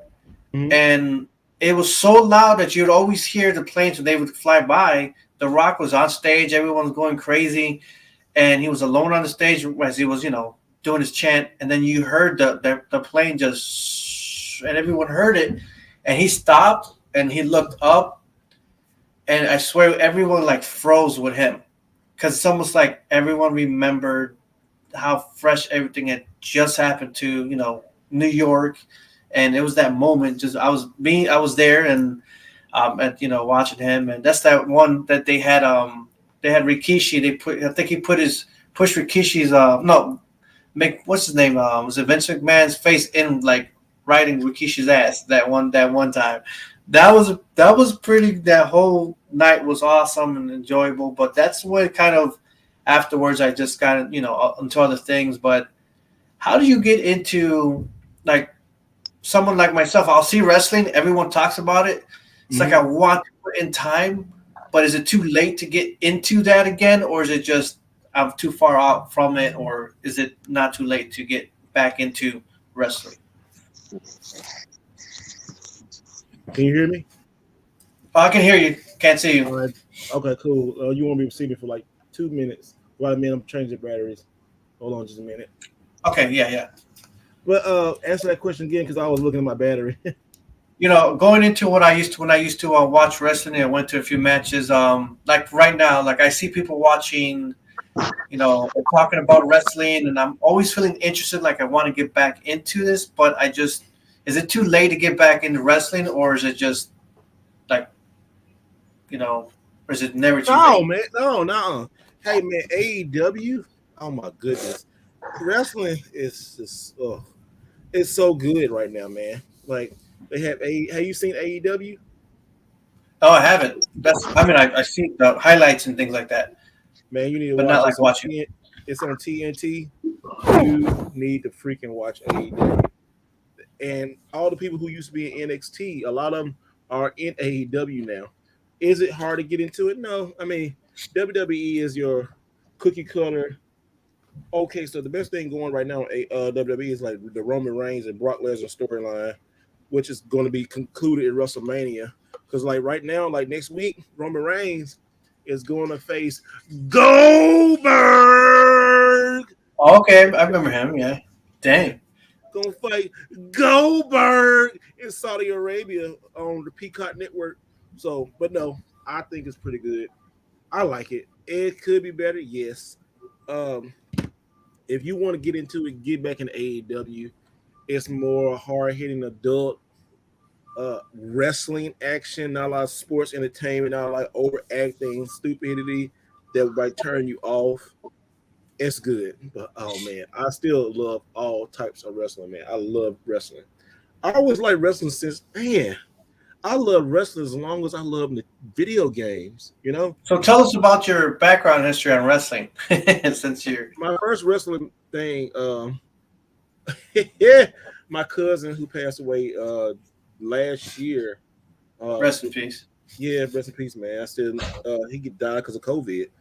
and it was so loud that you'd always hear the planes when they would fly by. The Rock was on stage, everyone was going crazy, and he was alone on the stage as he was, doing his chant, and then you heard the plane just, and everyone heard it, and he stopped, and he looked up, and I swear everyone like froze with him, because it's almost like everyone remembered how fresh everything had just happened to New York, and it was that moment. Just I was there and at watching him, and that's that one that they had Rikishi. I think he pushed Rikishi's no make what's his name was it Vince McMahon's face in like riding Rikishi's ass that one time. That was pretty. That whole night was awesome and enjoyable. But that's what kind of afterwards I just got into other things. But how do you get into like someone like myself? I'll see wrestling. Everyone talks about it. It's like I want to put in time, but is it too late to get into that again, or is it just I'm too far out from it, or is it not too late to get back into wrestling? Can you hear me? Oh, I can hear you. Can't see you. All right. Okay, cool. You won't be able to see me for like 2 minutes. Well, I mean, I'm changing batteries. Hold on just a minute. Okay, yeah. But answer that question again because I was looking at my battery. Going into what I used to watch wrestling, I went to a few matches. Like right now, like I see people watching, talking about wrestling, and I'm always feeling interested. Like I want to get back into this, but is it too late to get back into wrestling, or is it just like, or is it never too late? Man, no. Hey, man, AEW. Oh my goodness, wrestling is just it's so good right now, man. Like they have Have you seen AEW? Oh, I haven't. I see the highlights and things like that. Man, you need to but watch. Not like watching. It's on TNT. You need to freaking watch AEW. And all the people who used to be in NXT, a lot of them are in AEW now. Is it hard to get into it? No. I mean, WWE is your cookie cutter. Okay, so the best thing going right now in WWE is like the Roman Reigns and Brock Lesnar storyline, which is going to be concluded in WrestleMania. Because like right now, like next week, Roman Reigns is going to face Goldberg. Okay, I remember him. Yeah, dang. Gonna fight Goldberg in Saudi Arabia on the Peacock Network. So, but no, I think it's pretty good. I like it. It could be better, yes. If you want to get into it, get back in AEW. It's more hard hitting adult wrestling action, not a lot of sports entertainment, not a lot of overacting stupidity that might turn you off. It's good, but oh man, I still love all types of wrestling, man. I love wrestling. I always like wrestling since, man, I love wrestling as long as I love the video games, So tell us about your background history on wrestling, since you're my first wrestling thing. Yeah, my cousin who passed away last year. Rest in peace. Yeah, rest in peace, man. I still he died because of COVID.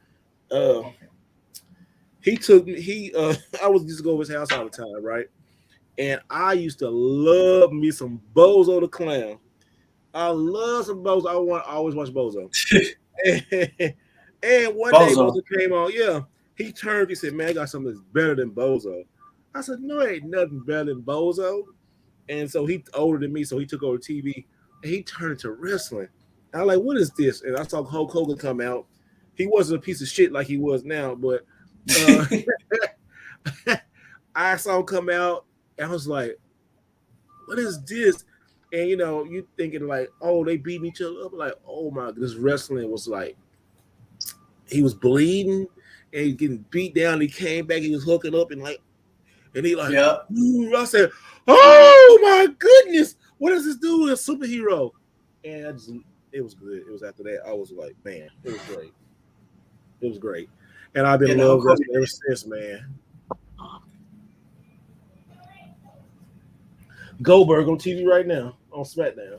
He took me. I was used to go to his house all the time, right? And I used to love me some Bozo the Clown. I love some Bozo. I always watch Bozo. and one day Bozo came on. Yeah, he turned. He said, "Man, I got something that's better than Bozo." I said, "No, ain't nothing better than Bozo." And so he older than me, so he took over TV and he turned to wrestling. And I'm like, "What is this?" And I saw Hulk Hogan come out. He wasn't a piece of shit like he was now, but I saw him come out and I was like, what is this? And you thinking like, oh, they beating each other up. Like, oh my, this wrestling was like, he was bleeding and he getting beat down. He came back, he was hooking up and he like, yeah. I said, oh my goodness, what does this do with a superhero? And it was good. It was after that, I was like, man, it was great. It was great. And I've been loving wrestling ever since, man. Goldberg on TV right now on SmackDown,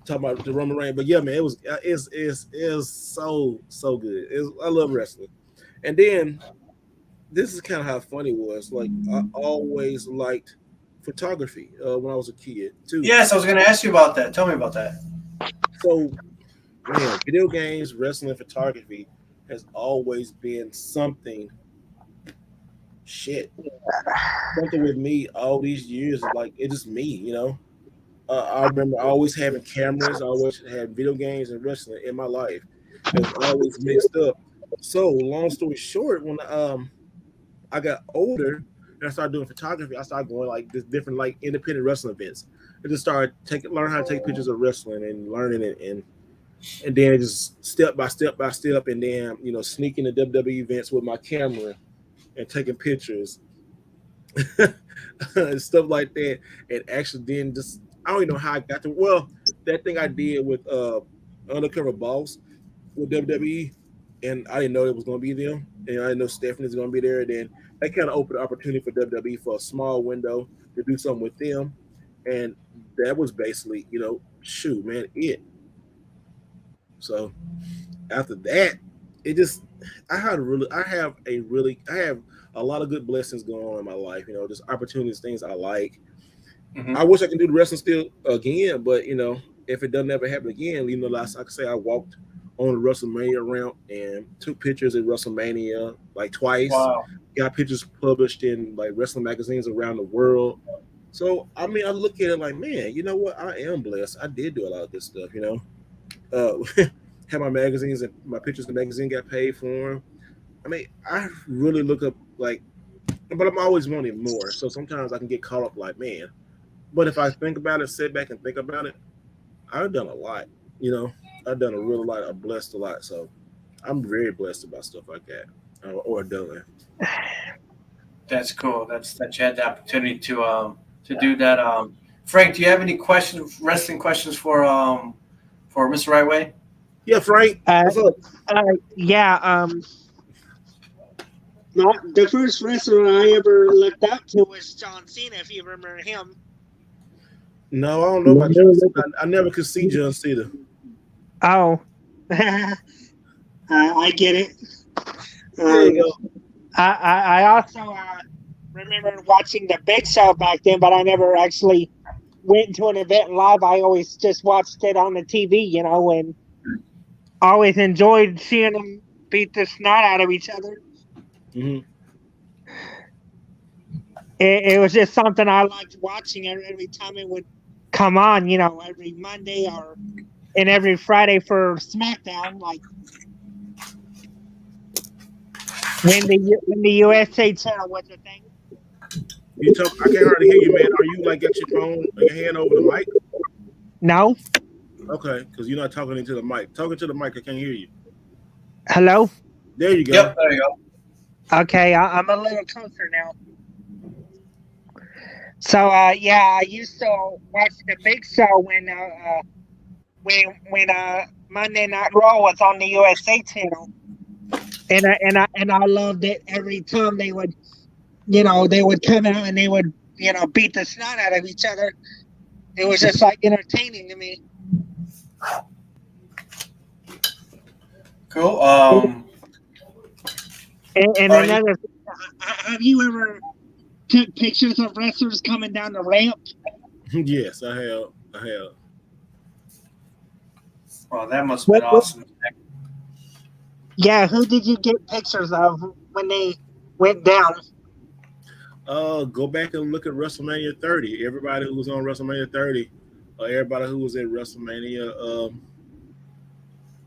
talking about the Roman Reigns. But yeah, man, it's so good. I love wrestling. And then this is kind of how funny it was. Like I always liked photography when I was a kid too. Yes, I was going to ask you about that. Tell me about that. So, man, video games, wrestling, photography has always been something with me all these years. Like it's just me, I remember always having cameras. I always had video games and wrestling in my life. It was always mixed up. So long story short, when I got older and I started doing photography, I started going like this different like independent wrestling events. I just started learning how to take pictures of wrestling and learning it, and then just step by step by step, and then sneaking to WWE events with my camera and taking pictures and stuff like that. And actually, then just I don't even know how I got to. Well, that thing I did with Undercover Boss with WWE, and I didn't know it was going to be them, and I didn't know Stephanie's going to be there. And then that kind of opened the opportunity for WWE for a small window to do something with them, and that was basically, shoot, man, it. So after that, it just I have a lot of good blessings going on in my life. Just opportunities, things I like. Mhm. I wish I could do the wrestling still again, but if it doesn't ever happen again, last I could say I walked on the WrestleMania ramp and took pictures at WrestleMania like twice. Wow. Got pictures published in like wrestling magazines around the world. So I mean, I look at it like, man, you know what? I am blessed. I did do a lot of this stuff. Had my magazines and my pictures in the magazine got paid for them. I mean, I really look up like, but I'm always wanting more. So sometimes I can get caught up like, man. But if I think about it, sit back and think about it, I've done a lot. I've done a real lot. I've blessed a lot. So I'm very blessed about stuff like that or done. That's cool. That you had the opportunity to do that. Frank, do you have any wrestling questions for Mr. Wright Way? Yeah, Frank. What's up? Yeah. The first wrestler I ever looked up to was John Cena, if you remember him. No, I don't know about John Cena. I never could see John Cena. Oh. I get it. There you go. I also remember watching the Big Show back then, but I never actually went to an event live. I always just watched it on the TV, and always enjoyed seeing them beat the snot out of each other. Mm-hmm. It was just something I liked watching every time it would come on, every Monday and every Friday for SmackDown, like when the USA channel was a thing. I can't hardly hear you, man. Are you like got your phone, your hand over the mic? No. Okay, because you're not talking into the mic. Talking to the mic, I can't hear you. Hello. There you go. Yep, there you go. Okay, I'm a little closer now. So I used to watch the Big Show when Monday Night Raw was on the USA channel, and I loved it every time they would come out and they would beat the snot out of each other. It was just like entertaining to me. Cool. And another, have you ever took pictures of wrestlers coming down the ramp? Yes, I have. Well, that must have been awesome. Yeah, who did you get pictures of when they went down? Go back and look at WrestleMania 30. Everybody who was on WrestleMania 30, everybody who was at WrestleMania,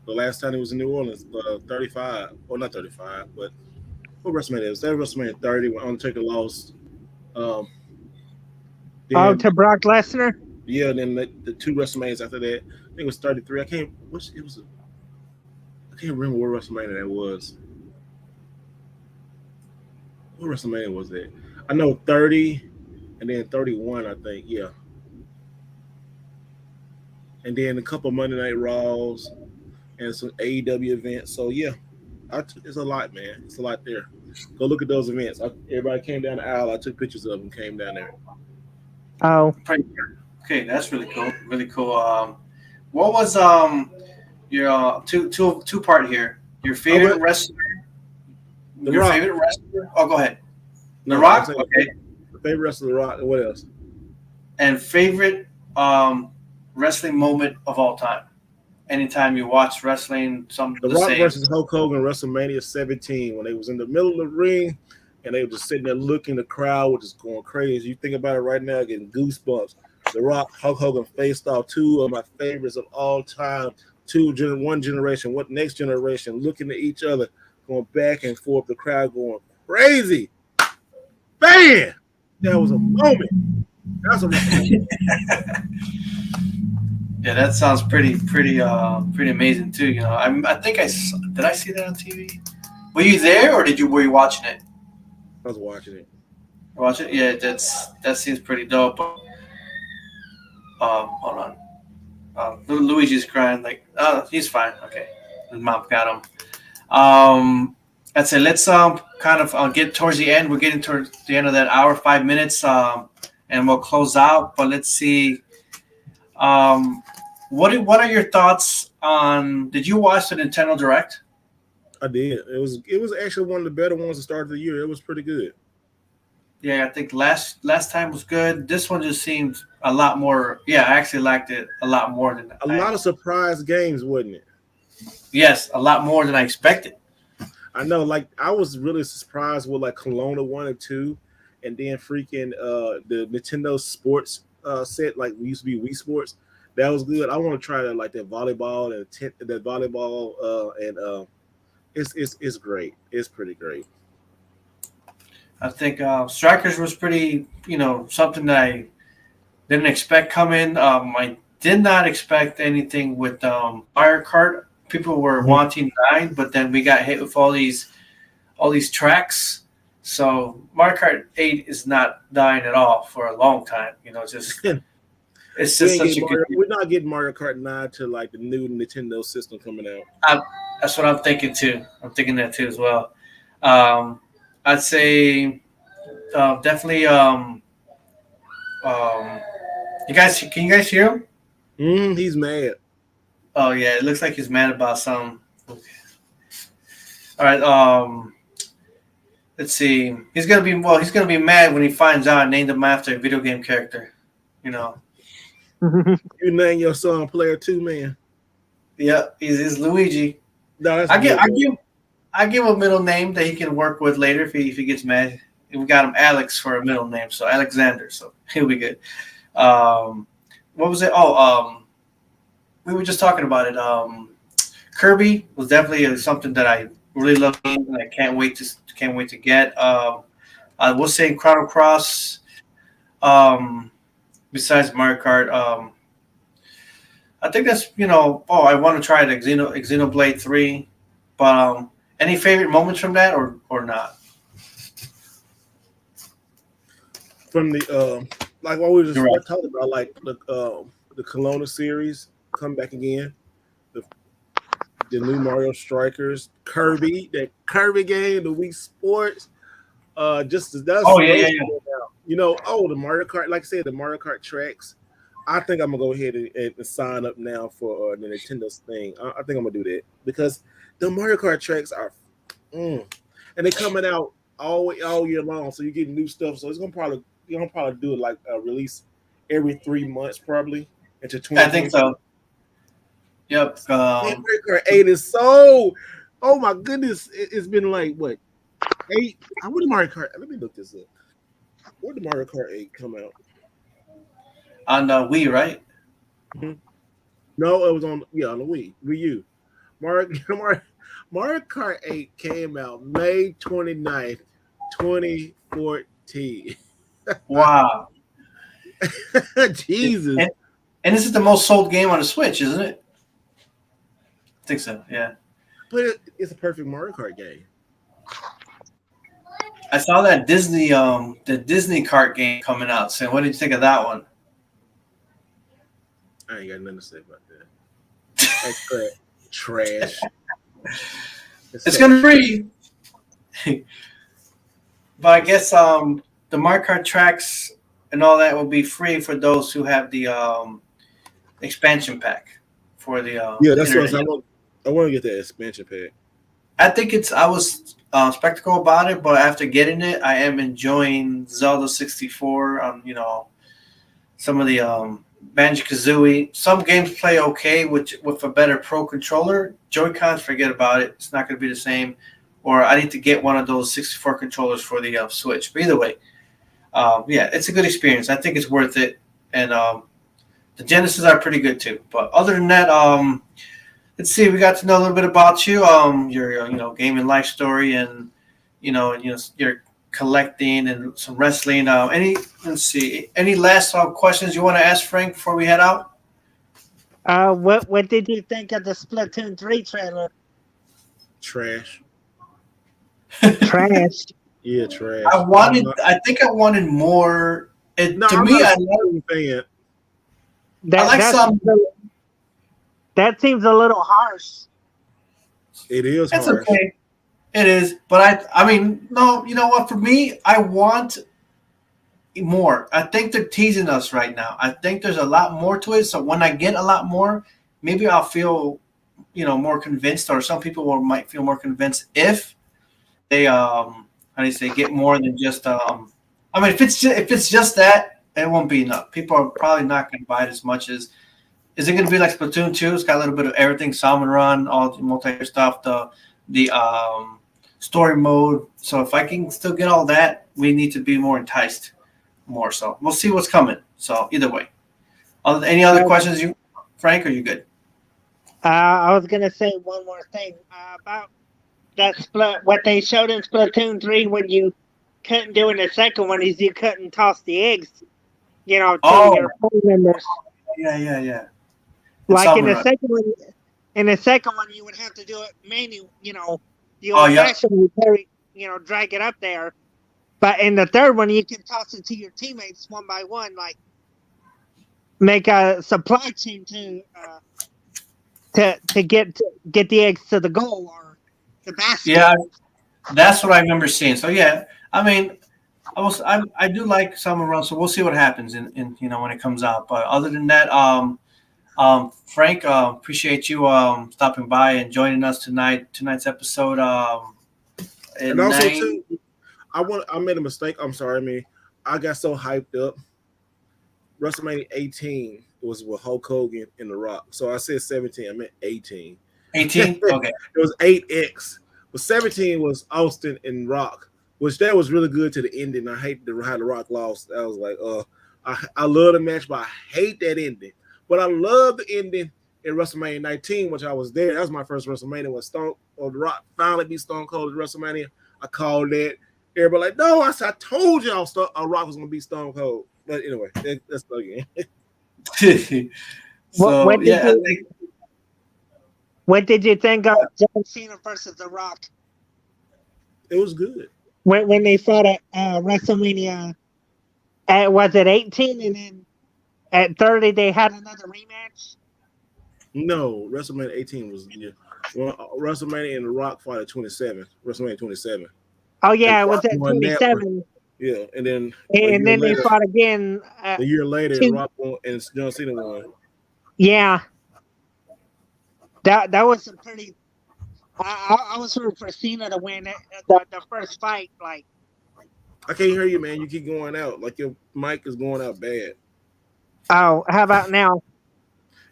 the last time it was in New Orleans, 35, or not 35, but what WrestleMania is? That was WrestleMania 30 when Undertaker lost. To Brock Lesnar? Yeah, and then the two WrestleManias after that, I think it was 33. I can't remember what WrestleMania that was. What WrestleMania was that? I know 30 and then 31, I think, yeah. And then a couple of Monday Night Raws and some AEW events. So yeah, it's a lot, man. It's a lot there. Go look at those events. Everybody came down the aisle. I took pictures of them. Came down there. Oh, okay, that's really cool. Really cool. What was your two part here? Your favorite wrestler? The Rock. Favorite wrestler? Oh, go ahead. The No, Rock. Okay. The favorite wrestler, The Rock. And what else? And favorite wrestling moment of all time. Anytime you watch wrestling, The Rock versus Hulk Hogan, WrestleMania 17, when they was in the middle of the ring and they were just sitting there looking, the crowd was just going crazy. You think about it right now, getting goosebumps. The Rock, Hulk Hogan faced off two of my favorites of all time. One generation, next generation, looking at each other, going back and forth. The crowd going crazy. Man, that was a moment. That's a moment. Yeah, that sounds pretty amazing too. You know, I think did I see that on TV? Were you there, or were you watching it? I was watching it. Watch it? Yeah, that seems pretty dope. Hold on. Luigi's crying. Like, oh, he's fine. Okay, his mom got him. That's it. Let's kind of get towards the end. We're getting towards the end of that hour, 5 minutes, and we'll close out. But let's see. What are your thoughts on? Did you watch the Nintendo Direct? I did. It was actually one of the better ones to start the year. It was pretty good. Yeah, I think last time was good. This one just seemed a lot more. Yeah, I actually liked it a lot more than a lot of surprise games, wasn't it? Yes, a lot more than I expected. I know. Like I was really surprised with like Kelowna 1 and 2, and then freaking the Nintendo Sports set like we used to be Wii Sports. That was good. I want to try that like that volleyball and it's great. It's pretty great. I think Strikers was pretty, something that I didn't expect coming. I did not expect anything with Mario Kart. People were wanting 9, but then we got hit with all these tracks. So Mario Kart 8 is not dying at all for a long time. It's just such a good. We're not getting Mario Kart 9 to like the new Nintendo system coming out. That's what I'm thinking too. I'm thinking that too as well. I'd say definitely. You guys, can you guys hear him? He's mad. Oh yeah, it looks like he's mad about something. Okay. All right. Let's see. He's gonna be mad when he finds out I named him after a video game character. You name your son Player 2, man. Yeah, he's Luigi. No, I give him a middle name that he can work with later if he gets mad. We got him Alex for a middle name, so Alexander, so he'll be good. What was it? We were just talking about it. Kirby was definitely something that I really love and I can't wait to get. I will say Chrono Cross. Besides Mario Kart, I think that's I want to try the Xenoblade 3, but any favorite moments from that or not? From the like what we were just talking about, like the Kelowna series come back again, the new Mario Strikers, Kirby, that Kirby game, the Wii Sports, that's yeah. The Mario Kart, like I said, the Mario Kart tracks. I think I'm gonna go ahead and sign up now for the Nintendo's thing. I think I'm gonna do that because the Mario Kart tracks are, and they're coming out all year long, so you get new stuff. So it's gonna probably do it like a release every 3 months, probably into 20. I think so. Yep. Mario Kart 8 is so. Oh my goodness! It's been like what 8? What did Mario Kart? Let me look this up. Where did Mario Kart 8 come out? On Wii, right? Mm-hmm. No, it was on the Wii U. Mario Kart 8 came out May 29th, 2014. Wow. Jesus. And this is the most sold game on the Switch, isn't it? I think so, yeah. But it's a perfect Mario Kart game. I saw that the Disney Kart game coming out soon. What did you think of that one? I ain't got nothing to say about that. That's trash. It's gonna be free. But I guess the Mario Kart tracks and all that will be free for those who have the expansion pack for the that's what I want to get that expansion pack. I think I was skeptical about it, but after getting it, I am enjoying Zelda 64. Some of the Banjo-Kazooie. Some games play okay with a better Pro controller. Joy-Cons, forget about it. It's not going to be the same. Or I need to get one of those 64 controllers for the Switch. But either way, it's a good experience. I think it's worth it. And the Genesis are pretty good too. But other than that, let's see. We got to know a little bit about you, your gaming life story, and your collecting and some wrestling. Let's see. Any last questions you want to ask Frank before we head out? What did you think of the Splatoon 3 trailer? Trash. Trash. Yeah, trash. I think I wanted more. No, To I'm me, not I a fan. like some. That seems a little harsh. It is It's harsh. okay. It is, but I mean, no. You know what? For me, I want more. I think they're teasing us right now. I think there's a lot more to it. So when I get a lot more, maybe I'll feel, more convinced, or some people might feel more convinced if they how do you say, get more than just I mean, if it's just that, it won't be enough. People are probably not going to buy it as much as. Is it going to be like Splatoon 2? It's got a little bit of everything: Salmon Run, all the multiplayer stuff, the story mode. So if I can still get all that, we need to be more enticed. More so, we'll see what's coming. So either way, any other questions, you Frank? Are you good? I was gonna say one more thing about that what they showed in Splatoon 3 when you couldn't do in the second one is you couldn't toss the eggs, to your family members. Yeah. Like in the second one, you would have to do it manual. The old-fashioned drag it up there. But in the third one, you can toss it to your teammates one by one, like make a supply chain to get the eggs to the goal or the basket. Yeah, that's what I remember seeing. So yeah, I mean, I do like Salmon Run, so we'll see what happens in when it comes out. But other than that, Frank, appreciate you stopping by and joining us tonight's episode. And also too, I made a mistake. I'm sorry. I mean, I got so hyped up. WrestleMania 18 was with Hulk Hogan and The Rock. So I said 17. I meant 18. 18? Okay. It was 8X. But 17 was Austin and Rock, which that was really good to the ending. I hate how The Rock lost. I was like, I love the match, but I hate that ending. But I love the ending in WrestleMania 19, which I was there. That was my first WrestleMania when The Rock finally beat Stone Cold at WrestleMania. I called that. Everybody like, no, I told y'all Rock was going to be Stone Cold. But anyway, let's go again. What did you think of John Cena versus The Rock? It was good. When they fought at WrestleMania, was it 18? And then at 30, they had another rematch? No, WrestleMania 18 was WrestleMania and The Rock fought at 27. WrestleMania 27. Oh yeah, it was at 27. Yeah, and then they fought again. A year later, and Rock won, and John Cena won. Yeah, that was a pretty. I was rooting for Cena to win the first fight. Like, I can't hear you, man. You keep going out. Like your mic is going out bad. Oh, how about now?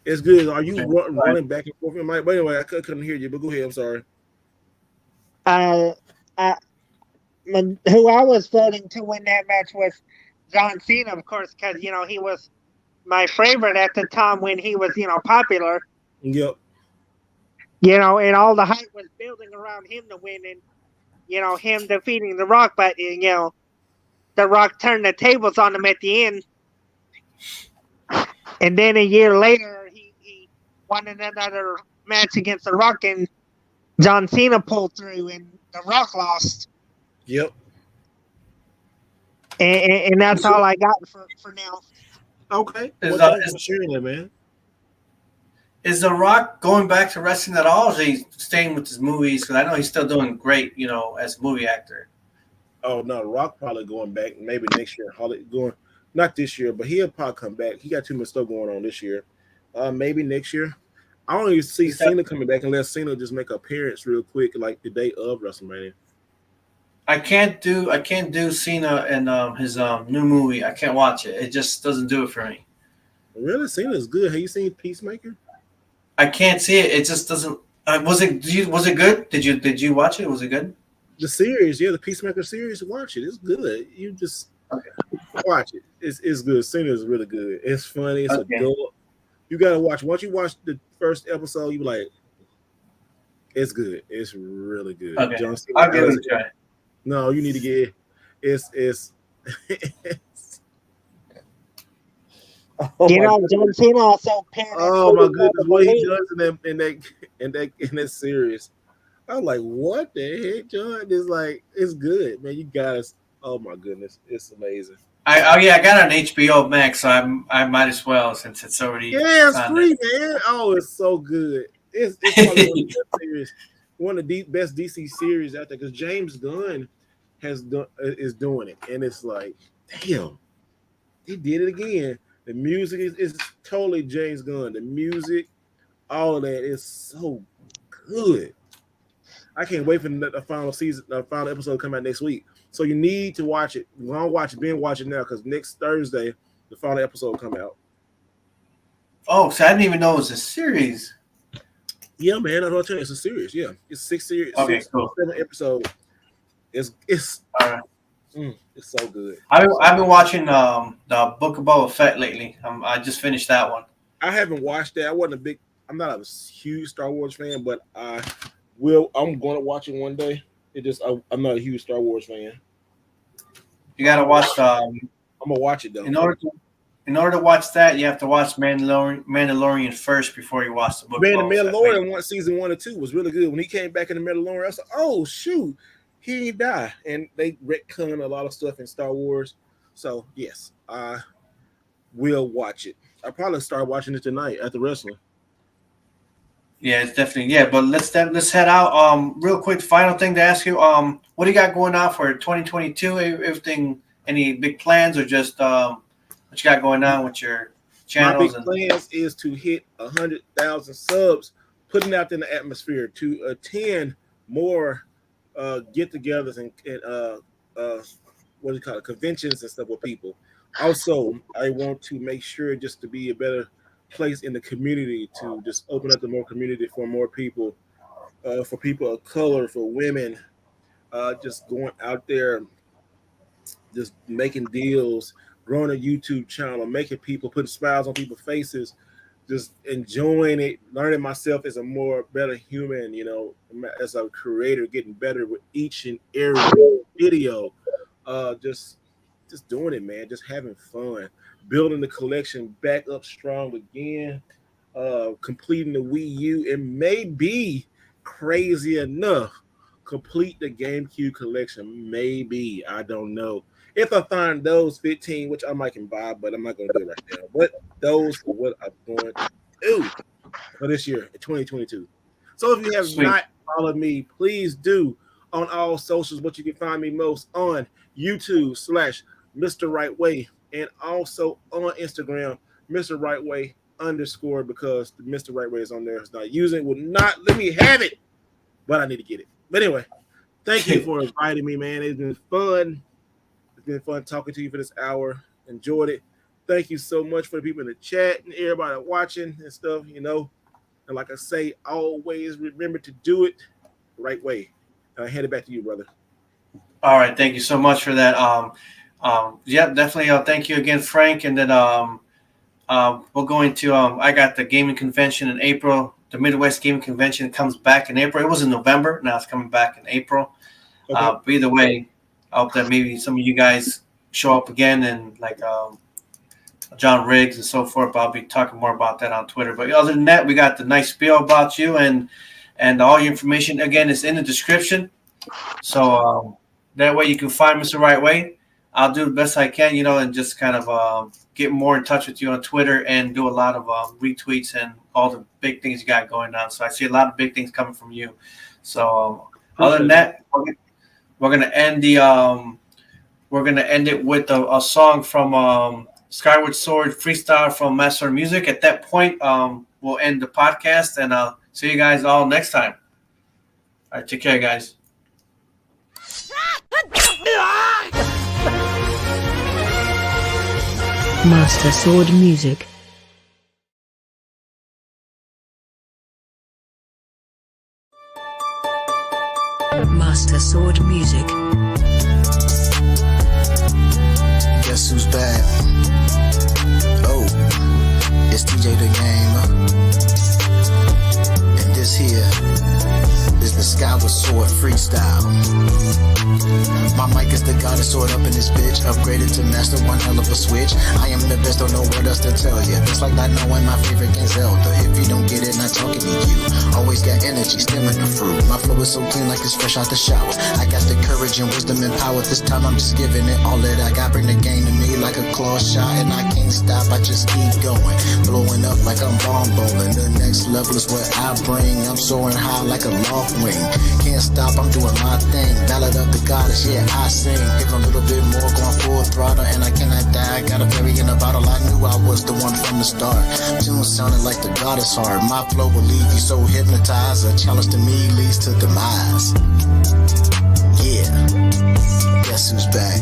It's good. Are you running back and forth, Mike? But anyway, I couldn't hear you. But go ahead. I'm sorry. Who I was voting to win that match was John Cena, of course, because he was my favorite at the time when he was popular. Yep. And all the hype was building around him to win, and him defeating The Rock, but The Rock turned the tables on him at the end, and then a year later he won another match against The Rock, and John Cena pulled through, and The Rock lost. Yep. And that's all I got for now. Okay. Thanks for sharing that, man. Is The Rock going back to wrestling at all, or is he staying with his movies? Because I know he's still doing great, as a movie actor. Oh no, The Rock probably going back maybe next year. Not this year, but he'll probably come back. He got too much stuff going on this year. Maybe next year. I don't even see Cena coming back unless Cena just make an appearance real quick, like the day of WrestleMania. I can't do Cena and his new movie. I can't watch it. It just doesn't do it for me. Really, Cena's good. Have you seen Peacemaker? I can't see it. It just doesn't. Was it good? Did you watch it? Was it good? The series, the Peacemaker series. Watch it. It's good. You just watch it. It's good. Cena is really good. It's funny. It's adult. You gotta watch. Once you watch the first episode, you be like, it's good. It's really good. Okay. John Cena, I'll give it a try. No, you need to get. It's John Cena also appeared in oh my goodness, the what he movie. does in that series. I'm like, what the heck, John? It's like, it's good, man. You guys, oh my goodness, it's amazing. I got it on HBO Max, so I might as well since it's already. Yeah, it's free, man. Oh, it's so good. It's probably one of the best series, one of the best DC series out there because James Gunn is doing it, and it's like, damn, he did it again. The music is totally James Gunn. The music, all of that is so good. I can't wait for the final season, the final episode to come out next week. So you need to watch it. Go on, watch it. Binge watch it now because next Thursday the final episode will come out. Oh, so I didn't even know it was a series. Yeah, man. That's what I'm telling you. It's a series. Yeah, it's 6 series. Okay, 7 episodes. It's all right. It's so good. I've been watching the Book of Boba Fett lately. I just finished that one. I haven't watched that. I'm not a huge Star Wars fan, but I'm going to watch it one day. I'm not a huge Star Wars fan. You gotta watch. I'm gonna watch it though. In order to watch that, you have to watch Mandalorian first before you watch the book. Man, the Mandalorian season 1 and 2 was really good. When he came back in the Mandalorian, I was like, oh shoot, he didn't die. And they retconned a lot of stuff in Star Wars. So yes, I will watch it. I'll probably start watching it tonight after wrestling. Yeah, it's definitely But let's head out. Real quick, final thing to ask you. What do you got going on for 2022? Everything? Any big plans or just what you got going on with your channels? My big plans is to hit 100,000 subs, putting out in the atmosphere to attend more get-togethers and what do you call it, conventions and stuff with people. Also, I want to make sure just to be a better place in the community to just open up the more community for more people, for people of color, for women, just going out there, just making deals, growing a YouTube channel, making people, putting smiles on people's faces, just enjoying it, learning myself as a more better human, as a creator, getting better with each and every video, just doing it, man, just having fun, building the collection back up strong again, completing the Wii U, and maybe, crazy enough, complete the GameCube collection. Maybe, I don't know. If I find those 15, which I might can buy, but I'm not going to do it right now. But those are what I'm going to do for this year, 2022. So if you have not followed me, please do on all socials. What you can find me most on YouTube /Mr. Wright Way, and also on Instagram, Mr. Wright Way _ because the Mr. Wright Way is on there. It's not using it, will not let me have it, but I need to get it. But anyway, thank you for inviting me, man. It's been fun. It's been fun talking to you for this hour. Enjoyed it. Thank you so much for the people in the chat and everybody watching and stuff, And like I say, always remember to do it the right way. I hand it back to you, brother. All right. Thank you so much for that. Definitely. Thank you again, Frank. And then we're going to, I got the gaming convention in April. The Midwest Gaming Convention comes back in April. It was in November. Now it's coming back in April. Okay. But either way, I hope that maybe some of you guys show up again and like John Riggs and so forth. But I'll be talking more about that on Twitter. But other than that, we got the nice spiel about you and all your information, again, is in the description. So that way you can find Mr. Wright Way. I'll do the best I can, and just kind of get more in touch with you on Twitter and do a lot of retweets and all the big things you got going on. So I see a lot of big things coming from you. So other than that, we're gonna end it with a song from Skyward Sword Freestyle from Master Music. At that point, we'll end the podcast, and I'll see you guys all next time. All right, take care, guys. Master Sword Music. Master Sword Music. Guess who's back? Oh, it's TJ the Game. And this here is the Skyward Sword freestyle. My mic is the goddess sword up in this bitch. Upgraded to master, one hell of a switch. I am the best, don't know what else to tell ya. It's like not knowing my favorite game Zelda. If you don't get it, not talking to you. Always got energy, stemming the fruit. My flow is so clean like it's fresh out the shower. I got the courage and wisdom and power. This time I'm just giving it all that I got. Bring the game to me like a claw shot, and I can't stop, I just keep going. Blowing up like I'm bomb bowling. The next level is what I bring. I'm soaring high like a loft wing. Can't stop, I'm doing my thing. Ballad of the goddess, yeah, I sing. Give a little bit more, going full throttle, and I cannot die. Got a berry in a bottle, I knew I was the one from the start. Tune sounded like the goddess heart. My flow will leave you so hypnotized. A challenge to me leads to demise. Yeah, guess who's back?